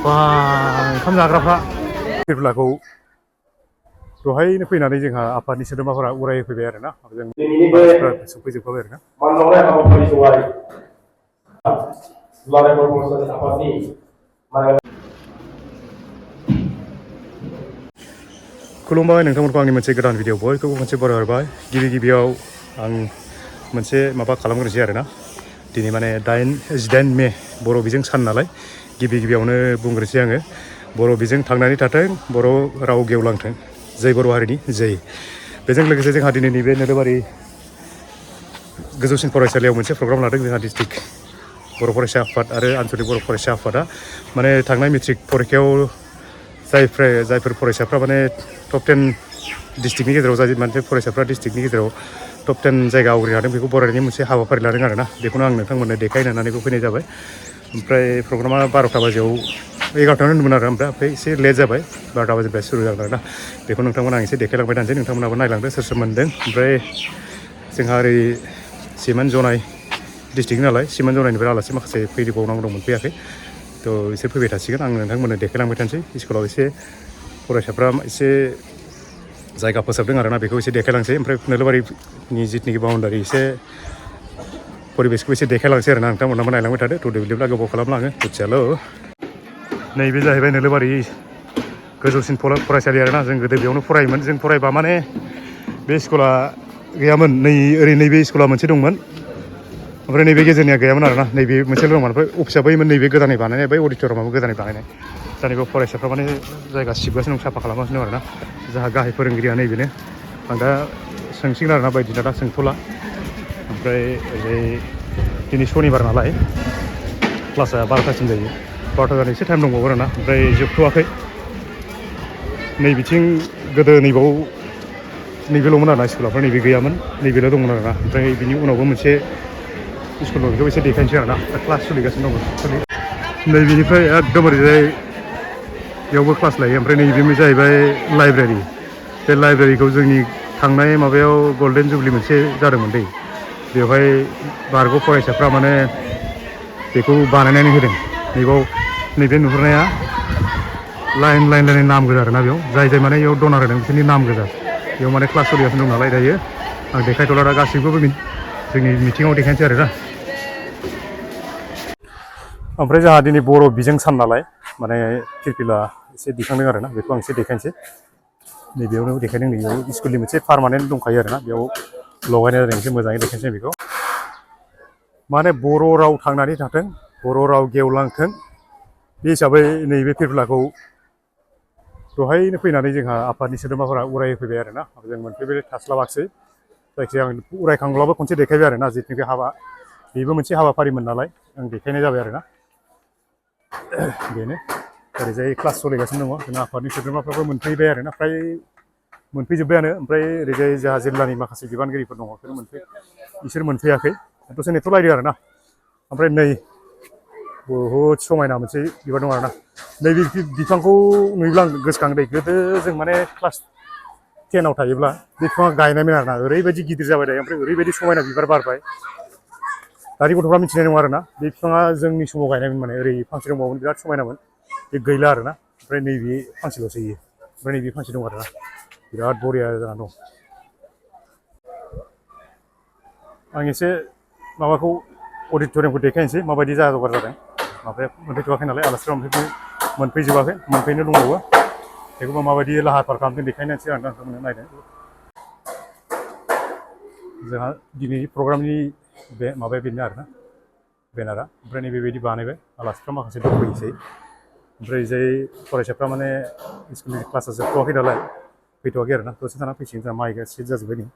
ओंखाम जाग्राफ्रा फिरफिलाखौ दहायनो फैनानै जोंहा आफादनि सोद्रोमाफोरा उरायहोफैबाय आरोना जों मानसिफ्रा सफैजोबखाबाय आरोना मानबावनाय हाबाफारिखौहाय दुलाराय बर' फरायसालि आफादनि खुलुमबाय नोंथांमोनखौ आंनि मोनसे गोदान भिडिअ बयखौबो मोनसे बरायहरबाय गिबियाव आं मोनसे माबा खालामग्रोसै आरोना दिनै माने 18 मे बर' बिजों सान नालाय गिबियावनो बुंग्रोसै आङो बर' बिजों थांनानै थाथों बर' राव गेवलांथों जै बर' हारिनि जै बेजों लोगोसे जोंहा दिनै नैबे नोलोबारि गोजौसिन फरायसालियाव मोनसे प्रग्राम लादों जोंहा डिस्ट्रिक्ट बर' फरायसा आफाद आरो आनसलिक बर' फरायसा आफादा माने थांनाय मेट्रिक परिखायाव जायफोर फरायसाफ्रा माने टप 10 डिस्ट्रिक्टनि गेजेराव जाय माने फरायसाफ्रा डिस्ट्रिक्टनि गेजेराव टप 10 जायगा आवग्रिनो हादों बेखौ बरायनायनि मोनसे हाबाफारि लादों आरोना बेखौनो आं नोंथांमोननो देखायनो होननानै फैनाय जाबाय ओमफ्राय प्रग्रामा 12टा बाजियाव 11टायावनो होनदोंमोन आरो ओमफ्राय एसे लेट जाबाय 12टा बाजिनिफ्राय सुरु जागोन आरोना बेखौ नोंथांमोना आं एसे देखायलांबाय थानोसै नोंथांमोनाबो नायलांदो सोर मोनदों ओमफ्राय जोंहा ओरै सिमान जनाय डिस्ट्रिक्ट नालाय सिमान जनायनिफ्राय आलासि माखासे फैबावनांगौ दंमोन फैयाखै थ' एसे फैबाय थासिगोन आं नोंथांमोननो देखायलांबाय थानोसै स्कुलाव एसे फरायसाफ्रा एसे जायगा फोसाबदों आरोना बेखौ एसे देखायलांसै ओमफ्राय नोलोबारिनि जिथुनाखि बाउन्डारि एसे परिबेसखौ एसे देखायलांसै आरोना नोंथांमोनहाबो नायलांबाय थादो थ' बिदिब्ला गोबाव खालामलाङो बुथियाल' नैबे जाहैबाय नोलोबारि गोजौसिन फरायसालि आरोना जों गोदो बेयावनो फरायोमोन जों फरायबा माने बे स्कुला गैयामोन ओरै नैबे स्कुला मोनसे दंमोन ओमफ्राय नैबे गेजेरनिया गैयामोन आरोना नैबे मोनसेल' दंमोन ओमफ्राय अफिसा बैमोन नैबे गोदानै बानायनाय बै अडिट'रियामाबो गोदानै बानायनाय जानिबो फरायसाफ्रा माने जायगा सिबगासिनो दं साफा खालामगासिनो दं आरोना जोंहा गाहाय फोरोंगिरिया नैबेनो आं दा सोंसिगोन आरोना बायदिना दा सोंथ'ला ओमफ्राय ओरै दिनै सनिबार नालाय क्लासा 12टासिम जायो 12टा जानो एसे टाइम दंबावो आरोना ओमफ्राय जोबथ'वाखै नैबिथिं गोदो नैबेल'मोन आरोना स्कुला ओमफ्राय नैबे गैयामोन नैबेल' दंमोन आरोना ओमफ्राय बिनि उनावबो मोनसे स्कुल दं बेखौ एसे देखायनोसै आरोना क्लास सोलिगासिनो दङ नैबेनिफ्राय एकदम ओरैजाय बेयावबो क्लास लायो ओमफ्राय नैबे जाहैबाय लाइब्रेरि बे लाइब्रेरिखौ जोंनि थांनाय माबायाव गल्डेन जुबलि मोनसे जादोंमोन दै बेवहाय बारग' फरायसाफ्रा माने बेखौ बानायनानै होदों नैबे नुहुरनाया लाइन नाम गोजा आरोना बेयाव जाय माने बेयाव डनार होदों बिसोरनि नाम गोजा बेयाव माने क्लास सोलिगासिनो दं नालाय दायो आं देखायथ'ला दा गासैखौबो जोंनि मिटिङाव देखायनोसै आरोना ओमफ्राय जोंहा दिनै बर' बिजों सान नालाय माने फिरफिला एसे दिखांदों आरोना बेखौ आं एसे देखायनोसै नैबेयावनो देखायदों नैबेयाव स्कुलनि मोनसे पारमानेन्ट दंखायो आरोना बेयाव लगायनाय जादों एसे मोजाङै देखायनोसै बेखौ माने बर' राव थांनानै थाथों बर' राव गेवलांथों बे हिसाबै नैबे फिरफिलाखौ दहायनो फैनानै जोंहा आफादनि सोद्रोमाफोरा उरायहोफैबाय आरोना जों मोनफैबाय थास्लाबाखिसै जायखिजाया आं उरायखांब्लाबो खनसे देखायबाय आरोना जिथुनिखि हाबा बेबो मोनसे हाबाफारिमोन नालाय आं देखायनाय जाबाय आरोना बेनो ओरैजाय क्लास सोलिगासिनो दङ जोंना आफादनि सोद्रोमाफ्राबो मोनफैबाय आरोना फ्राय मोनफैजोब्बायानो ओमफ्राय ओरैजाय जोंहा जिल्लानि माखासे बिबानगिरिफोर दङ बिसोर मोनफैयाखै दसे नेथ'लायदो आरोना ओमफ्राय नै बहुद समायना मोनसे बिबार दं आरोना नैबे बिफांखौ नुयोब्ला आं गोसोखांदों गोदो जों माने क्लास 10आव थायोब्ला बे बिफाङा गायनायमोन आरोना ओरैबायदि गिदिर जाबाय दायो ओमफ्राय ओरैबायदि समायना बिबार बारबाय दानि गथ'फ्रा मिथिनाय नङा आरोना बे बिफाङा जोंनि समाव गायनायमोन माने ओरै फांसे दंबावोमोन बिराद समायनामोन बे गैला आरोना ओमफ्राय नैबे फांसेल'सो इयो ओमफ्राय नैबे फांसे दं आरोना बिराद बरिया जाना दं आं एसे माबाखौ अडिट'रियामखौ देखायनोसै माबायदि जगार जादों माबाया मोनफैथ'वाखै नालाय आलासिफ्रा मोनफैजोबाखै मोनफैनो दंबावो बेखौबो माबायदि लाहार फाहार खालामदों देखायनोसै आं नोंथांमोननो नायदों जोंहा दिनै प्रग्रामनि बे माबाया बेनो आरोना बेनारा ओमफ्राय नैबेबायदि बानायबाय आलासिफ्रा माखासे दंफैयोसै ओमफ्राय जाय फरायसाफ्रा माने स्कुलनि क्लासा जोबथ'वाखै नालाय फैथ'वाखै आरोना दसे थाना फैसिगोन जोंहा माइ सिट जाजोब्बाय नै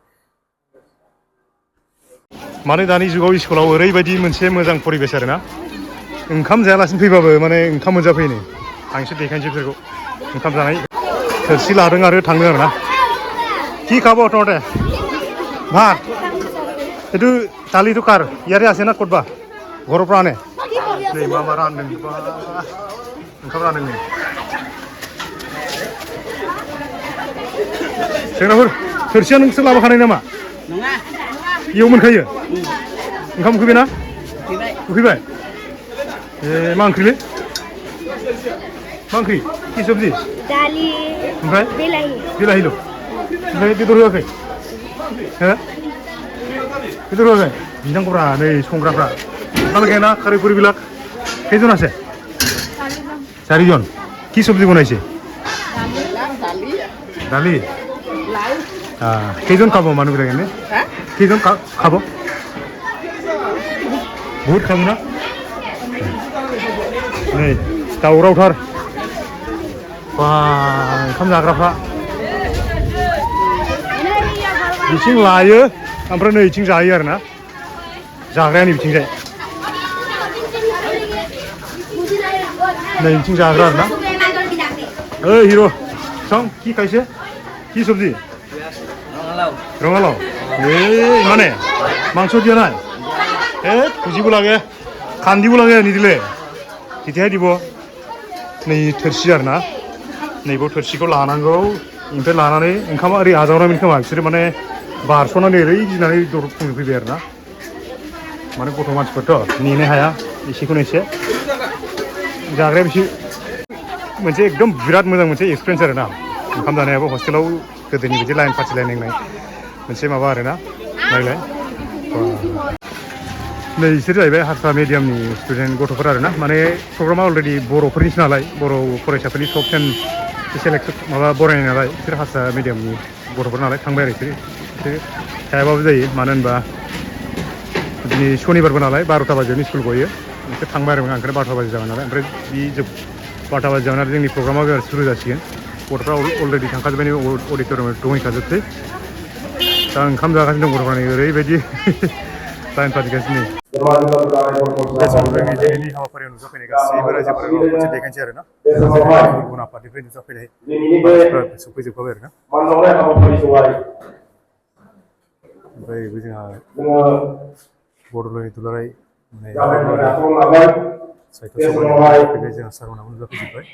माने दानि जुगाव स्कुलाव ओरैबायदि मोनसे मोजां परिबेस आरोना ओंखाम जायालासिनो फैबाबो माने ओंखाम मोनजाफैयो नै आं एसे देखायनोसै बिसोरखौ ओंखाम जानाय थोरसि लादों आरो थांदों आरोना কি খাব তহঁতে ভাত এইটো দালিটো কাৰ ইয়াৰে আছে না ক'তবা ঘৰৰ পৰা আনে नै मा रानदों ओंखाम रानदों नै सेंग्राफोर थोरसिया नोंसोर लाबोखानाय नामा नङा इयाव मोनखायो ओंखाम उखैबायना उखैबाय ए मा ओंख्रिलै मा ओंख्रि कि सबजि दालि ओमफ्राय बिलाहि बिलाहिल' ओमफ्राय बेदर होआखै हो बेदर होआखै बिनांगौब्रा नै संग्राफ्रा তাহলে কেনা খারে পুরি বিলাক কেইজন আছে 4 জন কি সবজি বনাইছে দালি কেইজন খাব মানুহবিলাক এনে কেইজন খাব বহুত খাব না नै दावरावथार बा ओंखाम जाग्राफ्रा बिथिं लायो ओमफ्राय नै बिथिं जायो आरो ना जाग्राया नै बिथिंजाय नै बिथिं जाग्रा आरो ना ओइ हिर' सं কি খাইছে কি সবজি ৰঙালাও এই মানে মাংস দিয়া নাই খুজিব লাগে খান্দিব লাগে নিদিলে তেতিয়াহে দিব नै थोरसि आरो ना नैबो थोरसिखौ लानांगौ ओमफ्राय लानानै ओंखामा ओरै आजावनायमोन खोमा बिसोरो माने बारस'नानै ओरै गिनानै दर फुंनो फैबाय आरो ना माने गथ' मानसिफोरथ' नेनो हाया एसेखौनो एसे जाग्राया बिसोर मोनसे एकदम बिराद मोजां मोनसे एक्सपिरियेन्स आरो ना ओंखाम जानायाबो हस्टेलाव गोदोनि बायदि लाइन फाथिलायनाय मोनसे माबा आरो ना नायलाय नै बिसोर जाहैबाय हारसा मिडियामनि स्टुडेन्ट गथ'फोर आरो ना माने प्रग्रामा अलरेडि बर'फोरनिसो नालाय बर' फरायसाफोरनि टप 10 सेलेक्ट माबा बरायनाय नालाय बिसोर हारसा मिडियामनि गथ'फोर नालाय थांबाय आरो बिसोर थायाबाबो जायो मानो होनबा दिनै शनिबारबो नालाय 12टा बाजियावनो स्कुल गयो बिसोर थांबाय आरो ओंखायनो 12टा बाजि जाबाय नालाय ओमफ्राय बे 12टा बाजि जानानै जोंनि प्रग्रामा सुरु जासिगोन गथ'फ्रा अलरेडि थांखाजोब्बाय अडिट'रियामाव दंहैखाजोबसै दा ओंखाम जागासिनो दं गथ'फ्रा ओरैबायदि लाइन फाथिगासिनो बे समाव जोंनि दिनैनि हाबाफारियाव नुजाफैनाय गासैबो रायजोफोरानो मोनसे देखायनोसै आरो ना गुबुन गुबुन आफादनिफ्राय नुजाफैनाय मानसिफ्रा सफैजोबखाबाय आरो ना ओमफ्राय जोंहा बड'लेण्ड दुलाराय साहित्य सभानिफ्राय जोंहा सारमोनाबो नुजाफैजोब्बाय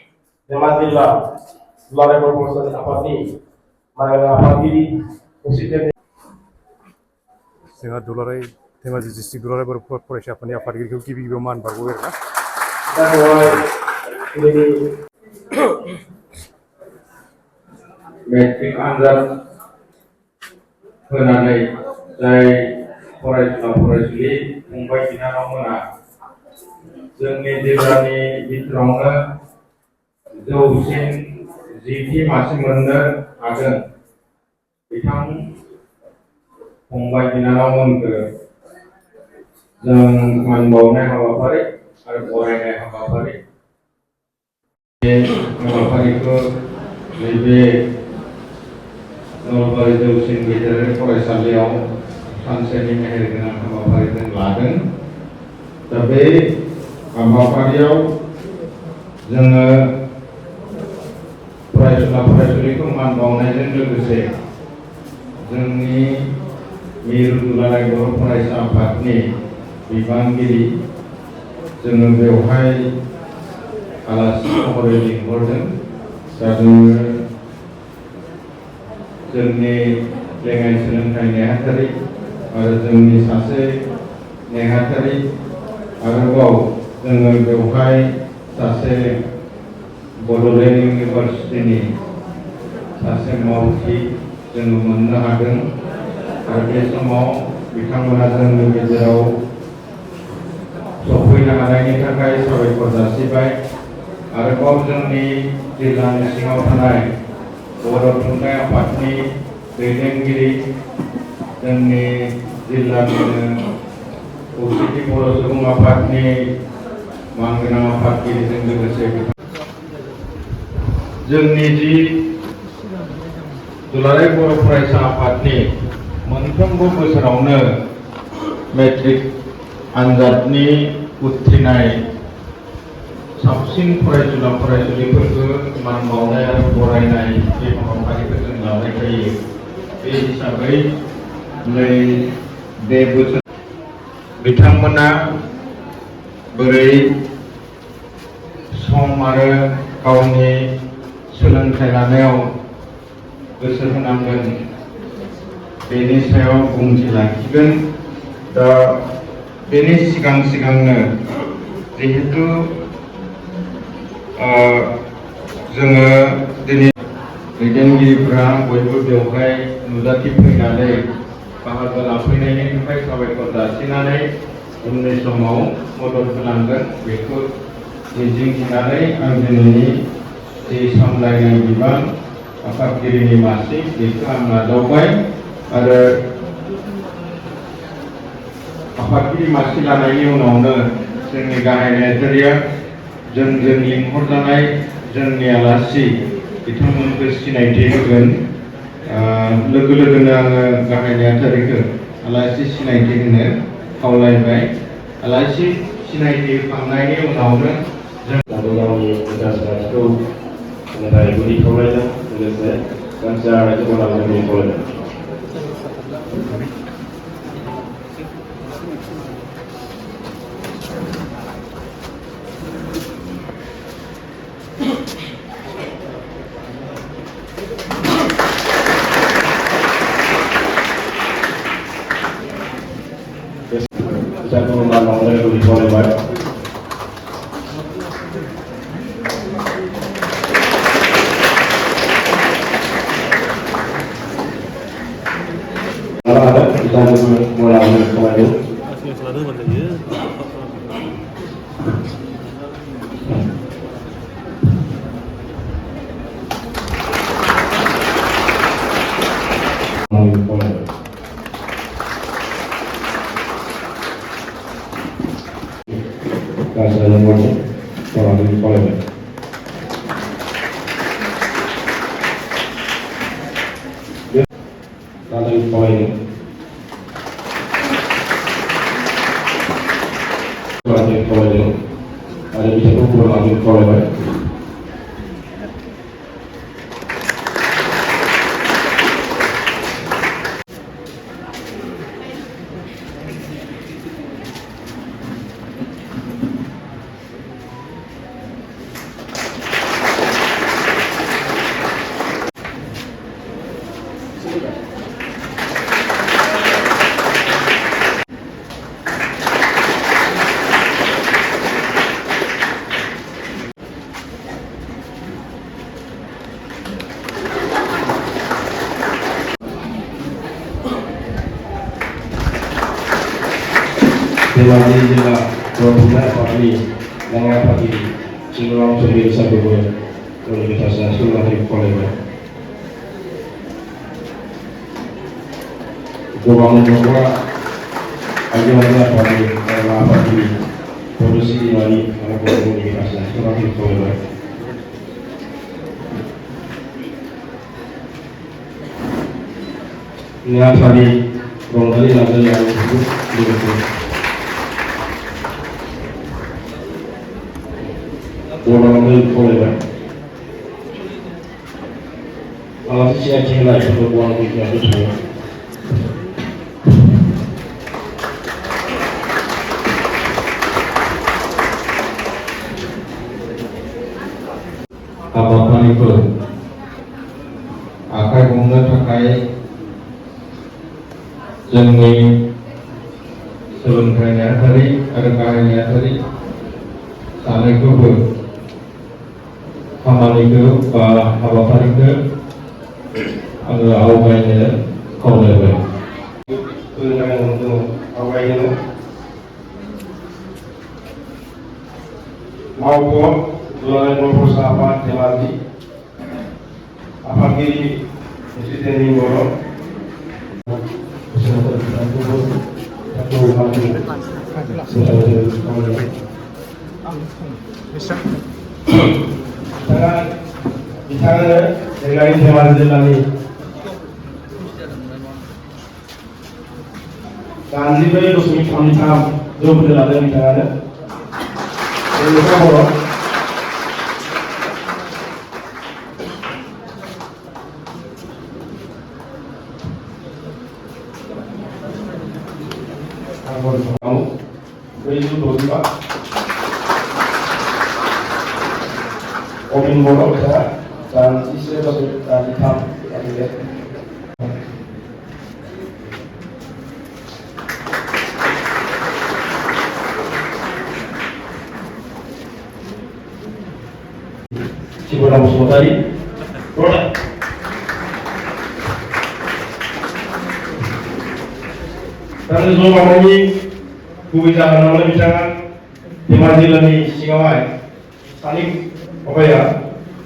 जोंहा दुलाराय धेमाजि डिस्ट्रिक्ट दुलाराय बर' फरायसा आफादनि आफादगिरिखौ गिबि गिबियाव मान बावो आरो ना मेट्रिक आनजाद होनानै जाय फरायसुला फरायसुलि फंबाय बिनानावमोना जोंनि जिल्लानि बिथोरावनो जौसिन जिथि मासि मोननो हागोन बिथां फंबाय बिनानावमोनखौ जों मान बावनाय हाबाफारि आरो बरायनाय हाबाफारि बे हाबाफारिखौ नैबे नलबारि जौसिन गेजेरारि फरायसालियाव सानसेनि मेहेरगोनां हाबाफारिजों लादों दा बे हाबाफारियाव जोङो फरायसुला फरायसुलिखौ मान बावनायजों लोगोसे जोंनि मिरु दुलाराय बर' फरायसा आफादनि बिबानगिरि जोङो बेवहाय आलासि महरै लिंहरदों दा जोङो जोंनि लेङाइ सोलोंथाइ नेहाथारि आरो जोंनि सासे नेहाथारि आरोबाव जोङो बेवहाय सासे बड'लेण्ड इउनिभार्सिटिनि सासे मावथि जोङो मोननो हादों आरो बे समाव बिथांमोना जोंनि गेजेराव सफैनो हानायनि थाखाय साबायखर जासिबाय आरोबाव जोंनि जिल्लानि सिङाव थानाय बर' थुनलाइ आफादनि दैदेनगिरि जोंनि जिल्लानिनो खौसेथि बर' सुबुं आफादनि मानगोनां आफादगिरिजों लोगोसे जोंनि जि दुलाराय बर' फरायसा आफादनि मोनफ्रोमबो बोसोरावनो मेट्रिक आनजादनि उथ्रिनाय साबसिन फरायसुला फरायसुलिफोरखौ मान बावनाय आरो बरायनाय बे हाबाफारिखौ जों लाबाय थायो बे हिसाबै नै बे बोसोर बिथांमोना बोरै सम आरो गावनि सोलोंथाइ लानायाव गोसो होनांगोन बेनि सायाव बुंथि लाखिगोन दा बेनि सिगांनो जिहेतु फोरोंगिरिफोरा बयबो बेवहाय नुजाथिफैनानै बाहागो लाफैनायनि थाखाय साबायखर जासिनानै उननि समाव मदद होलांगोन बेखौ मिजिंथिनानै आं दिनैनि जि सामलायनाय बिबान आफादगिरिनि मासि बेखौ आं नाजावबाय आरो आफादगिरि मासि लानायनि उनावनो जोंनि गाहाय नेहाथारिया जोंजों लिंहरजानाय जोंनि आलासि बिथांमोनखौ सिनायथि होगोन लोगो लोगोनो आङो गाहाय नेहाथारिखौ आलासि सिनायथि होनो खावलायबाय आलासि सिनायथि होखांनायनि उनावनो जों गावनि जासिनायखौ नाथाय गुदि खावलायदों लोगोसे गांसे आर'नाइखौ लानानै खावलायदों Saya mengundang orang yang lebih boleh baik. Kalau ada kita mulai kembali. Saya nomor orang di sekolah. Lalu sekolah ini. Sekolah ini. Ada bisa ukur lagi sekolah baik. Dewan Jila Provinsi Papua Lengan Pagi Siluang Sumber Sabun Universitas Nasional di Koleba. Gubernur Papua Ajaran Pagi Lengan Pagi Produksi Diwali Universitas Nasional di Koleba. Lengan Pagi Rongali Nasional yang disebut orang itu boleh. Kalau siapa yang lain untuk orang itu ada semua. Apapun itu, akan mengatakan जोंनि सोलोंथाइ नेहाथारि आरो गाहाय नेहाथारि सानैखौबो खामानिखौ बा हाबाफारिखौ आङो आवगायनो खावलायबाय आवगायनो मावख' दुलाराय बर' फरायसा आफाद धेमाजि आफादगिरि प्रेसिडेन्टनि बर' बिथाङानो जोंनि धेमाजि जिल्लानि 92.33 जौखोन्दो लादों बिथाङानो लेखा बर' Opin Bono bisa dan isi dan hitam ya. Cibola Musmotari, Bola. दा ज' बानायनि गुबै जाहोनावनो बिथाङा धेमाजि जिल्लानि सिङावहाय सानै माबाया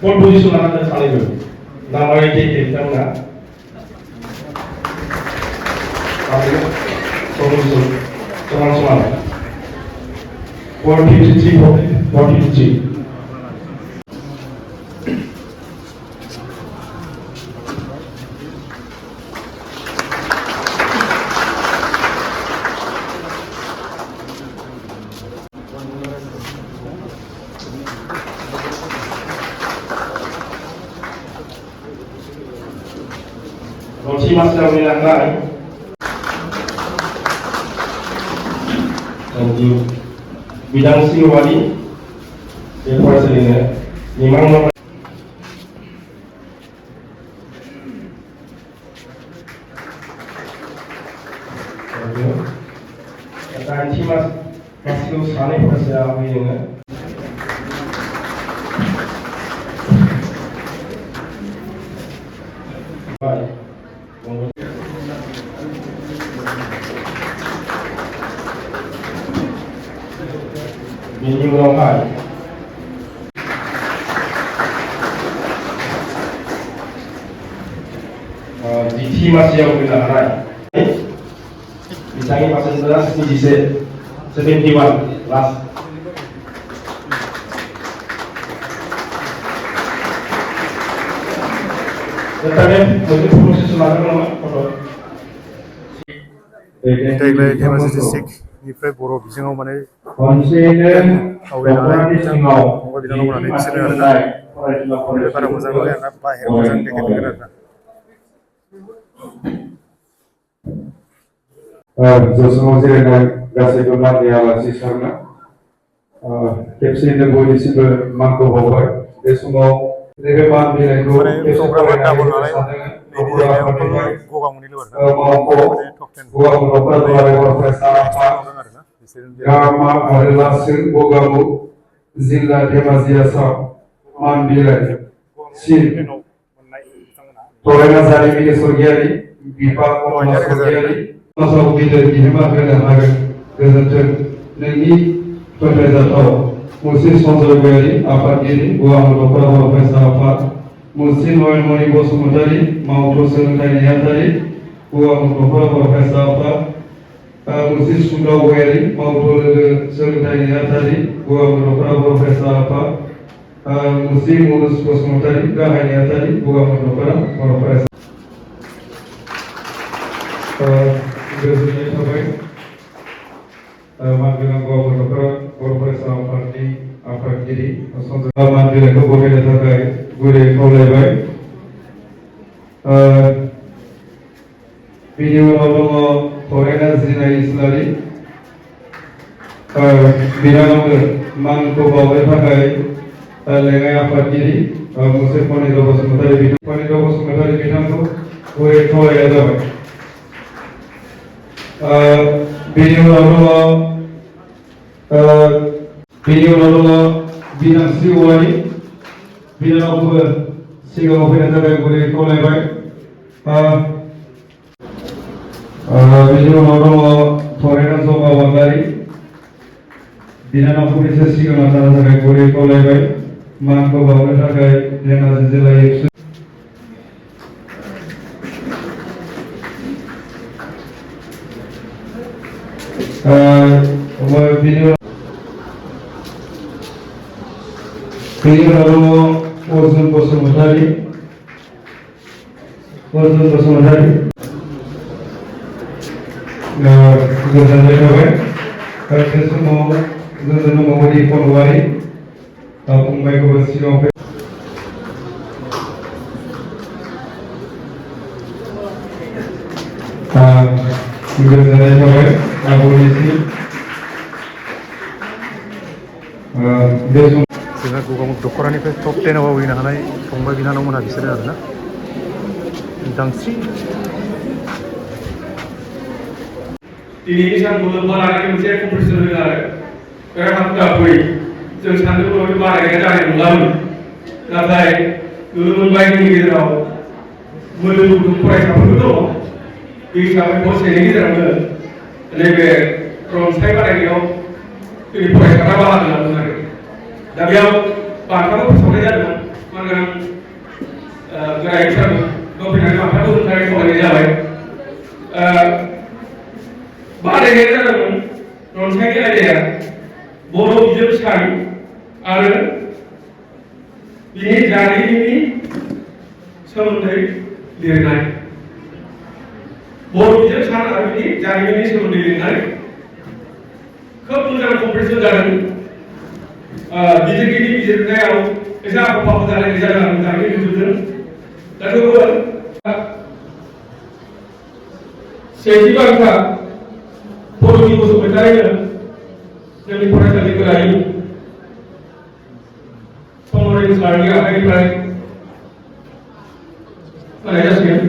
पल पजिसन लानानै सानैबो नाम्बार 88 बिथांमोना समान समान 43 Roti Master Wilangai. Thank you. Bidang Siwali. Yang presidennya. Nimang nomor. Thank you. Dan Cimas masih usahane pada ini. Baik. Ini berapa? Di masih yang benar. Misalnya pasien beras ini di 71 last. Tetapi mungkin proses semakin lama. देग्लाय धेमाजि डिस्ट्रिक्टनिफ्राय बर' बिजोङाव माने आवगायलांनाय फंबाय बिनानावमोनानो बिसोरो आरोना बारा मोजां नङा आरोना बाहेरायाव मोजां देखायफैगोन आरोना जौसाङाव जिरायनाय गासैबो माननि आलासि सारनो खेबसेयैनो बयनिसिमबो मानखौ बावबाय बे समाव नैबे मान बिलाइखौ प्रग्रामा डाबल नालाय नैबे जायगायाव गगामुनिल' आरोना जिल्ला धेमाजि आसाम मान बिलाइ सिन थरायना जारिमिन स्वर्गीयारि बिफा कमला स्वर्गीयारि समाजाव गिदिर बिहोमा होनो हागोन गोजोन्थों नोंनि फोथायजाथाव मुलसिं सन्जय गयारि आफादगिरि गुवाहाटी दख'रा बर' फरायसा आफाद मुलसिं नयनमणि बसुमतारि मावथ' सोलोंथाइ नेहाथारि गुवाहाटी दख'रा बर' फरायसा आफाद मुलसिं सुंदाव गयारि मावथ' लोगो सोलोंथाइ नेहाथारि गुवाहाटी दख'रा बर' फरायसा आफाद मुलसिं मुनुस बसुमतारि गाहाय नेहाथारि गुवाहाटी दख'रा बर' फरायसा गोजोननाय थाबाय मानगोनां गुवाहाटी दख'रा बर' फरायसा आफादनि आफादगिरि मान बिलाइखौ गथायनो थाखाय गुरै खावलायबाय बिनि उनाव दङ फरायना जिनाय इस्लारि बिनानावनो मानखौ बावनो थाखाय लेङाइ आफादगिरि मुसे फनिन्द्र बसुमतारि बिथांखौ गुरै खावलायनाय जाबाय बिनि उनाव दङ बिनांस्रि औवारि बिनानावखौबो सिगाङाव फैनो थाखाय गुरै खावलायबाय बिनि उनाव दङ फरायना जमा बांगारि बिनानावखौ एसे सिगाङाव थानो थाखाय गुरै खावलायबाय मानखौ बावनो थाखाय धेमाजि जिल्लायै बिनि उनाव दङ अर्जुन बसुमतारि गोजोननाय थाबाय बे समाव गोजोन महरि फनवारि फंबायखौबो सिगाङाव गोजोननाय थाबाय आब'निसिम बे समाव जोंहा गगामुख दख'रानिफ्राय टप 10 आव आवगायनो हानाय फंबाय बिनानावमोनहा बिसोरो आरोना दांस्रि दिनैनि सानखौ लोब्बा लानानै मोनसे कम्पिटिसन होनो आरो बेराद गाबै जों सानदोंमोन बे बारायनाया जानाय नंलामोन नाथाय नुनो मोनबाय जोंनि गेजेराव मोदोम गुदुं फरायसाफोरबो दङ बे हिसाबै हस्टेलनि गेजेरावनो नैबे रनसाय बादायनायाव जोंनि फरायसाफ्रा बाहागो लादों आरो दा बेयाव बान्थाबो फोसावनाय जादोंमोन मानोना गोरायुंसारबो फैनानै बान्थाखौ होनो थाखाय खावलायनाय जाबाय बादायनाय जादोंमोन रनसायनि आयदाया बर' बिजों सान आरो बिनि जारिमिननि सोमोन्दै लिरनाय बर' बिजों सान आरो बिनि जारिमिननि सोमोन्दै लिरनाय खोब मोजां कम्पिटिसन जादों बिजिरगिरि बिजिरनायाव एसे आख' फाख' जालायनाय जादों आं मोजाङै नुजोबदों दा थेवबो सेथि बान्था बर'नि बसुमतारिनो जोंनि फरायसालि गोरायुं समरेन सारनि आखाइनिफ्राय होनाय जासिगोन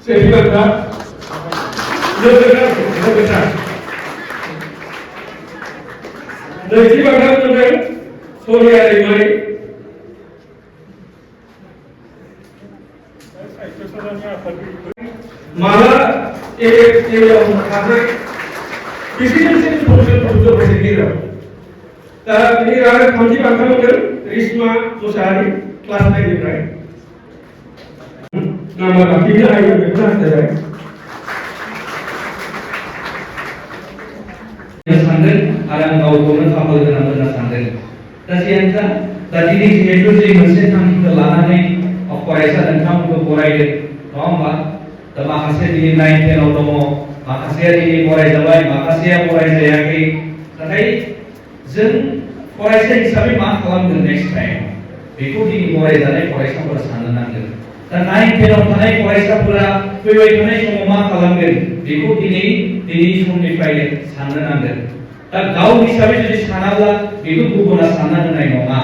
सेथि बान्था नैथि बान्था मोनदों सनिया दैमारि माला एरियायाव थानाय प्रेसिडेन्सियेल फरायसाफोरनि गेजेराव दा बिनि आरो थामथि बान्था मोनदों रिश्मा मुसाहारि क्लास 9 निफ्राय नाम्बार लाखिनो हायो बेखौ हास्थायबाय सानदों आरो आं गावखौनो खाफाल गोनां होनना सानदों दा जियानो जा दा दिनै जिहेतु जे मोनसे थांखिखौ लानानै फरायसा नोंथांमोनखौ बरायदों नङा होमबा दा माखासे दिनै 9, 10 आव दङ माखासेया दिनै बरायजाबाय माखासेया बरायजायाखै नाथाय जों फरायसा हिसाबै मा खालामगोन नेक्स्ट टाइम बेखौ दिनै बरायजानाय फरायसाफोरा साननो नांगोन दा 9, 10 आव थानाय फरायसाफोरा फैबाय थानाय समाव मा खालामगोन बेखौ दिनै समनिफ्रायनो साननो नांगोन दा गाव हिसाबै जुदि सानाब्ला बेखौ गुबुना सानना होनाय नङा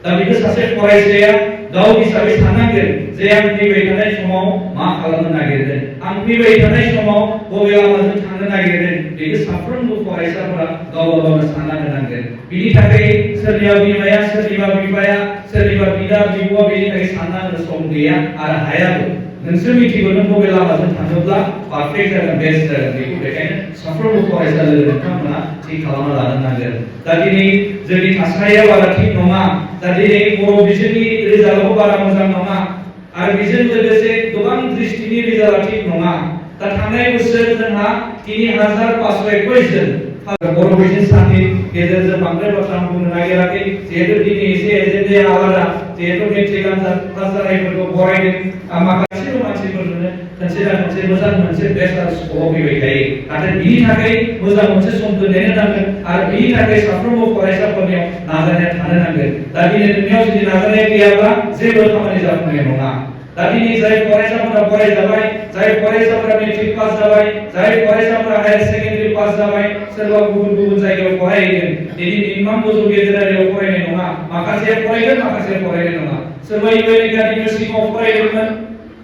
दा बेखौ सासे फरायसाया गाव हिसाबै साननांगोन जे आं फैबाय थानाय समाव मा खालामनो नागिरदों आं फैबाय थानाय समाव बबे लामाजों थांनो नागिरदों बेखौ साफ्रोमबो फरायसाफोरा गावबा गावनो सानना होनांगोन बिनि थाखाय सोरनिबा बिमाया सोरनिबा बिफाया सोरनिबा बिदा बिब'आ बेनि थाखाय सानना होनो सम गैया आरो हायाबो नोंसोर मिथिगौ नों बबे लामाजों थाङोब्ला पारफेक्ट जागोन बेस्ट जागोन बेखौ बेखायनो साफ्रोमबो फरायसा लोगो नोंथांमोना थि खालामना लानो नांगोन दा दिनै जोंनि थासारिया बारा थिग नङा दा दिनै बर' बिजोंनि रिजाल्टआबो बारा मोजां नङा आरो बेजों लोगोसे गोबां दृष्टिनि रिजाल्टआ थिग नङा दा थांनाय बोसोर जोंहा 3521 जन बर' बिजों साननि गेजेरजों बांद्राय बाथ्रा बुंनो नागिराखै जिहेतु दिनै एसे एजेन्डाया आलादा जिहेतु मेट्रिक आनजाद पास जानायफोरखौ बरायदों माखासे मानसिफोरनो खनसे मोजां मोनसे बेस्ट आरो स्क'लाव फैबाय थायो नाथाय बिनि थाखाय मोजां मोनसे समखौ नेनो नांगोन आरो बिनि थाखाय साफ्रोमबो फरायसाफोरनियाव नाजानाया थानो नांगोन दा दिनै नोंनियाव जुदि नाजानाया गैयाब्ला जेबो खामानि जाफुंनाय नङा दा दिनै जाय फरायसाफोरा फरायजाबाय जाय फरायसाफोरा मेट्रिक पास जाबाय जाय फरायसाफोरा हायार सेकेन्डारि पास जाबाय सोरबा गुबुन जायगायाव फरायहैगोन दिनै मिनिमाम गोजौ गेजेरारियाव फरायनाय नङा माखासेया फरायगोन माखासेया फरायनाय नङा सोरबा इउएन एकाडेमियाव सिगाङाव फरायदोंमोन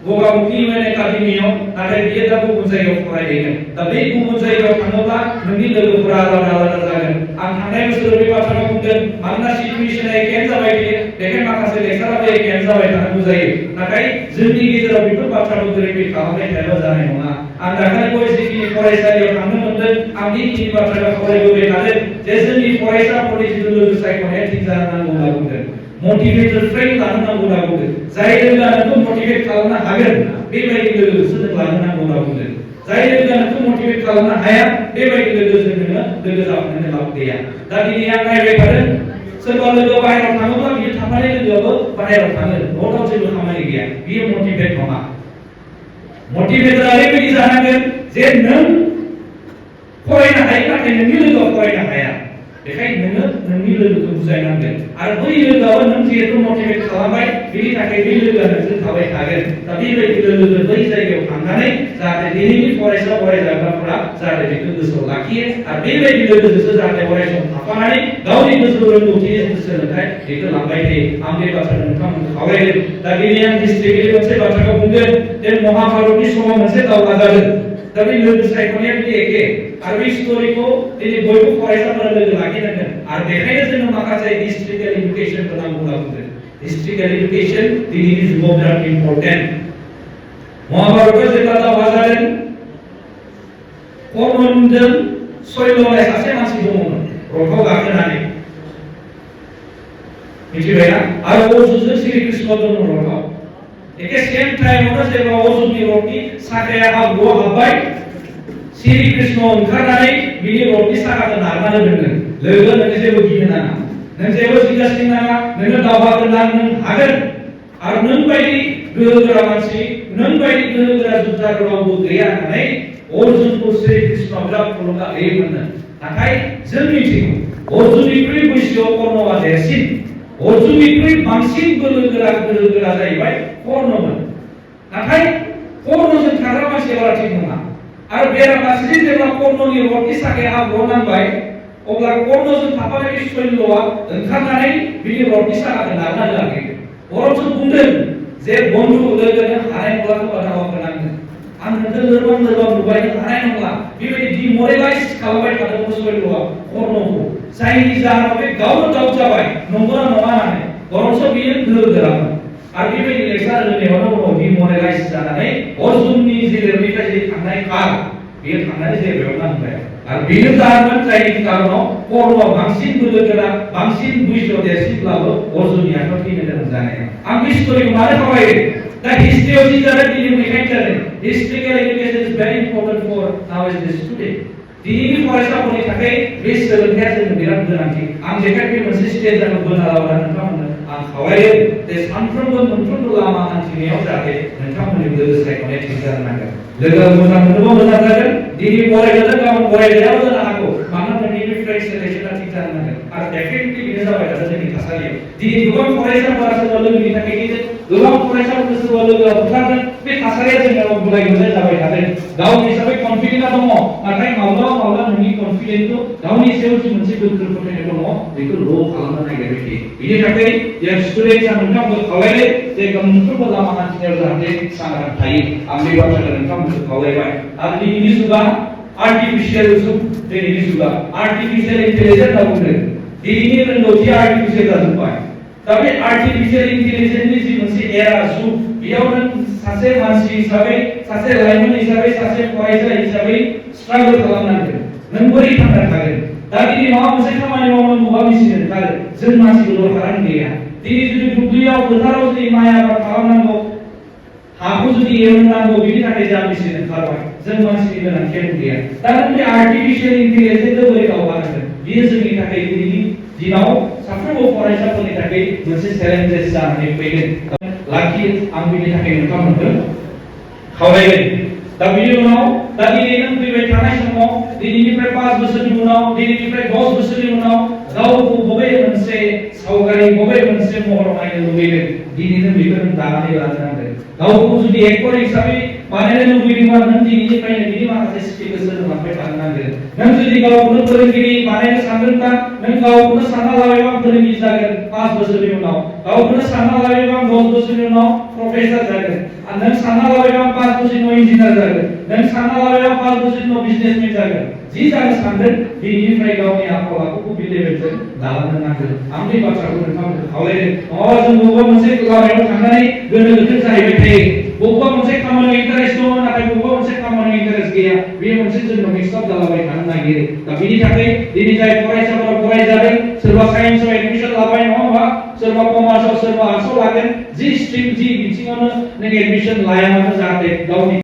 गगामुखि इउएन एकाडेमियाव नाथाय बियो दा गुबुन जायगायाव फरायहैगोन दा बे गुबुन जायगायाव थाङोब्ला नोंनि लोगोफोरा आलादा जागोन आं थांनाय बोसोराव बे बाथ्राखौ बुंदों मानोना सिटुएसना एखेयानो जाबाय थायो बेखायनो माखासे लेक्साराबो एखेयानो जाबाय थानांगौ जायो नाथाय जोंनि गेजेराव बेफोर बाथ्राखौ रिपिट खालामबाय थायाबा जानाय नङा आं दाखालि जिखिनि फरायसालियाव थांनो मोनदों आं बेखिनि बाथ्राखौ खावलायबोबाय थादों जे जोंनि फरायसाफोरनि जिथु लोगो सायख'नाया थिग जानांगौ होनना बुंदों मोटिभेटर फ्रेन्ड लानो नांगौ होनना बुंदों जाय लोगोआ नोंखौ मटिभेट खालामनो हागोन बेबायदि लोगोखौसो नों लानो नांगौ होनना बुंदों जाय लोगोआ नोंखौ मटिभेट खालामनो हाया बेबायदि लोगोजों नोङो लोगो जाफानो लाब गैया दा दिनै आं नायबाय थादों सोरबा लोगो बाहेरायाव थाङोब्ला बियो थाफानाय लोगोआबो बाहेरायाव थाङो न'आव जेबो खामानि गैया बियो मटिभेट नङा मटिभेटआ ओरैबायदि जानांगोन जे नों फरायनो हायो नाथाय नोंनि लोगोआ फरायनो हाया बेखायनो नोङो नोंनि लोगोखौ बुजायनांगोन आरो बै लोगोआबो नों जिहेतु मटिभेट खालामबाय बेनि थाखाय बै लोगोआ नोंजों थाबाय थागोन दा बेबायदि लोगोजों बै जायगायाव थांनानै जाहाथे दिनैनि फरायसा फरायसाफोरा जाहाथे बेखौ गोसोआव लाखियो आरो बेबायदि लोगोजोंसो जाहाथे अरायसम थाफानानै गावनि गोसो रोंगौथि सोलोंथाइ बेखौ लांबाय थायो आं बे बाथ्राखौ नोंथांमोनखौ खावलायदों दा दिनै आं हिस्ट्रिकेलि मोनसे बाथ्राखौ बुंगोन जे महाभारतनि समाव मोनसे दावहा जादों दा बे लोगो सायख'नाया बिदि एखे आरो बे स्ट'रिखौ दिनै बयबो फरायसाफोरा लोगो लाखिनांगोन आरो बेखायनो जोङो माखासे हिस्ट्रिकेल इडुकेसनखौ नांगौ होनना बुंदों हिस्ट्रिकेल इडुकेसन दिनैनि जुगाव बिराद इम्पर्टेन्ट महाभारतआव जेब्ला दावहा जादों कर्णजों सैल्य सासे मानसि दङमोन रथआव गाखोनानै मिथिबायना आरो अर्जुनजों श्री कृष्ण दङ रथआव एके सेम टाइमावनो जेब्ला अर्जुननि रथनि साखाया हाब्रुआव हाबबाय श्री कृष्ण ओंखारनानै बिनि रथनि साखाखौ नारना होदोंमोन लोगो नों जेबो गिनो नाङा नों जेबो जिंगासिनो नाङा नोङो दावहाखौ नों हागोन आरो नों बायदि गोहोगोरा मानसि नों बायदि गोहोगोरा जुद्धाफोर रावबो गैया होननानै अर्जुनखौ श्री कृष्ण बिराद थुलुंगा होयोमोन नाथाय जों मिथिगौ अर्जुननिख्रुइ बैसोआव कर्णआ देरसिन अर्जुननिख्रुइ बांसिन गोहोगोरा जाहैबाय कर्णमोन नाथाय कर्णजों थाग्रा मानसिया बारा थिग नङा आरो बेराफारसेथिं जेब्ला कर्णनि रथनि साखाया हाब्रुआव नांबाय अब्ला कर्णजों थाफानाय सैल्यआ ओंखारनानै बिनि रथनि साखाखौ नारना होआखै अर्जुन बुंदों जे बन्धु लोगो नों हानाय नंला खोमा दावहाखौ नांगोन आं नोंखौ लोरबां नुबाय नों हानाय नंला बेबायदि डिमरेलाइज खालामबाय थादोंमोन सैल्यआ कर्णखौ जायनि जाहोनाव बे गावनो दाउट जाबाय नंगौना नङा होननानै बरंसो बियो गोहोगोरामोन आरो बेबायदि लेक्सार होनायावनो उनाव डिमरेलाइज जानानै अर्जुननि जिलेरनिफ्राय जे थांनाय कार बेयो थांनानै जेराव नांबाय आरो बेनो जाहोन जायनि कारनाव कर्णआ बांसिन गोहोगोरा बांसिन बैसोआव देरसिनब्लाबो अर्जुननि आखायाव थैनो गोनां जानाय आं बे स्ट'रिखौ मानो खावलायो दा हिस्ट्रियाव जि जादों दिनै बेखायनो जादों हिस्ट्रिकेल एजुकेशन इज भेरि इम्पर्टेन्ट फर नाउएडेज स्टुडेन्ट दिनैनि फरायसाफोरनि थाखाय बे सोलोंथाया जोंनो बिराद गोनांथि आं बेखायनो बे मोनसे स्टेन्डार्डखौ बोना लाबोना नोंथांमोननो आं खावलायो जे सानफ्रोमबो मोनफ्रोमबो लामा हान्थिनायाव जाहाथे नोंथांमोननि लोगो सायख'नाया थिग जानो नांगोन लोगो मोजां मोनोबा मोजां जागोन दिनै फरायगोन गाबोन फरायगोनाबो जानो हागौ मानोना नोंनि फ्रेन्ड सेलेक्सना थिग जानो नांगोन आरो डेफिनेटलि बेनो जाबाय थादों जोंनि थासारियाव दिनै गोबां फरायसाफोरा सोरबा लोगोनि थाखाय गेजेर गोबां फरायसाफोरखौ सोरबा लोगोआ बुथारदों बे थासारिया जोंनाव गुलाय गुजाय जाबाय थादों गाव हिसाबै कनफिडेन्टआ दङ नाथाय माब्लाबा नोंनि कनफिडेन्टखौ गावनि सायाव जि मोनसे गोख्रों फोथायनाय दङ बेखौ ल' खालामनो नागिरबाय थायो बिनि थाखाय जे स्टुडेन्टआ नोंथांमोनखौ खावलायदों जे मोनफ्रोमबो लामा हान्थिनायाव जाहाथे सांग्रां थायो आं बे बाथ्राखौ नोंथांमोनखौ खावलायबाय आरो दिनैनि जुगा आर्टिफिशियेल जुग दिनैनि जुगा आर्टिफिशियेल इन्टेलिजेन्स होनना बुंदों दिनैनि रोंगौथिया आर्टिफिशियेल जाजोब्बाय दा बे आर्टिफिशियेल इन्टेलिजेन्सनि जि मोनसे एरा जुग बेयाव नों सासे मानसि हिसाबै सासे लाइमोन हिसाबै सासे फरायसा हिसाबै स्ट्रागल खालामनांगोन नों बोरै थांना थागोन दा दिनै माबा मोनसे खामानि मावनांगौबा मेसिन ओंखारो जों मानसिखौ दरखारानो गैया दिनै जुदि दुब्लियाव फोथाराव जुदि माइ आबाद खालामनांगौ हाखौ जुदि एवनांगौ बिनि थाखाय जा मेसिन ओंखारबाय जों मानसिनि गोनांथियानो गैया दा नों बे आर्टिफिशियेल इन्टेलिजेन्सखौ बोरै दावगानांगोन बेयो जोंनि थाखाय दिनैनि दिनाव साफ्रोमबो फरायसाफोरनि थाखाय मोनसे चेलेन्जेस जानानै फैदों लाखि आं बिनि थाखाय नोंथांमोनखौ खावलायदों दा बिनि उनाव दा दिनै नों फैबाय थानाय समाव दिनैनिफ्राय 5 बोसोरनि उनाव दिनैनिफ्राय 10 बोसोरनि उनाव गावखौ बबे मोनसे सावगारि बबे मोनसे महराव नायनो लुबैदों दिनै नों बेखौ नों दानानै लानो नांगोन गावखौ जुदि एक्टर हिसाबै बानायनो लुबैदोंबा नों दिनैनिफ्रायनो बिनि माखासे स्किलखौ सोलोंलांबाय थानो नांगोन नों जुदि गावखौनो फोरोंगिरि बानायनो सानदोंबा नों गावखौनो सानना लाबायबा फोरोंगिरि जागोन 5 बोसोरनि उनाव गावखौनो सानना लाबायबा 10 बोसोरनि उनाव प्रफेसर जागोन आरो नों सानना लाबायबा 5 बोसोरनि उनाव इन्जिनियार जागोन नों सानना लाबायबा 5 बोसोरनि उनाव बिजनेसमेन जागोन जि जानो सानदों दिनैनिफ्राय गावनि आखल आखुखौ बे लेभेलजों लालांनो नांगोन आं बे बाथ्राखौ नोंथांमोनखौ खावलायदों नङाबा जों बबेबा मोनसे लामायाव थांनानै गोनो गोथो जाहैबाय थायो बबेबा मोनसे खामानियाव इन्टारेस्ट दङ नाथाय बबेबा मोनसे खामानियाव इन्टारेस्ट गैया बे मोनसे जोंनाव मिक्सआप जालाबाय थानो नागिरो दा बेनि थाखाय दिनै जाय फरायसाफोरा फरायजादों सोरबा साइन्सआव एडमिसन लाबाय नङा होनबा सोरबा कमार्सआव सोरबा आर्ट्सआव लागोन जि स्ट्रिम जि बिथिङावनो नों एडमिसन लाया मानो जाहाथे गावनि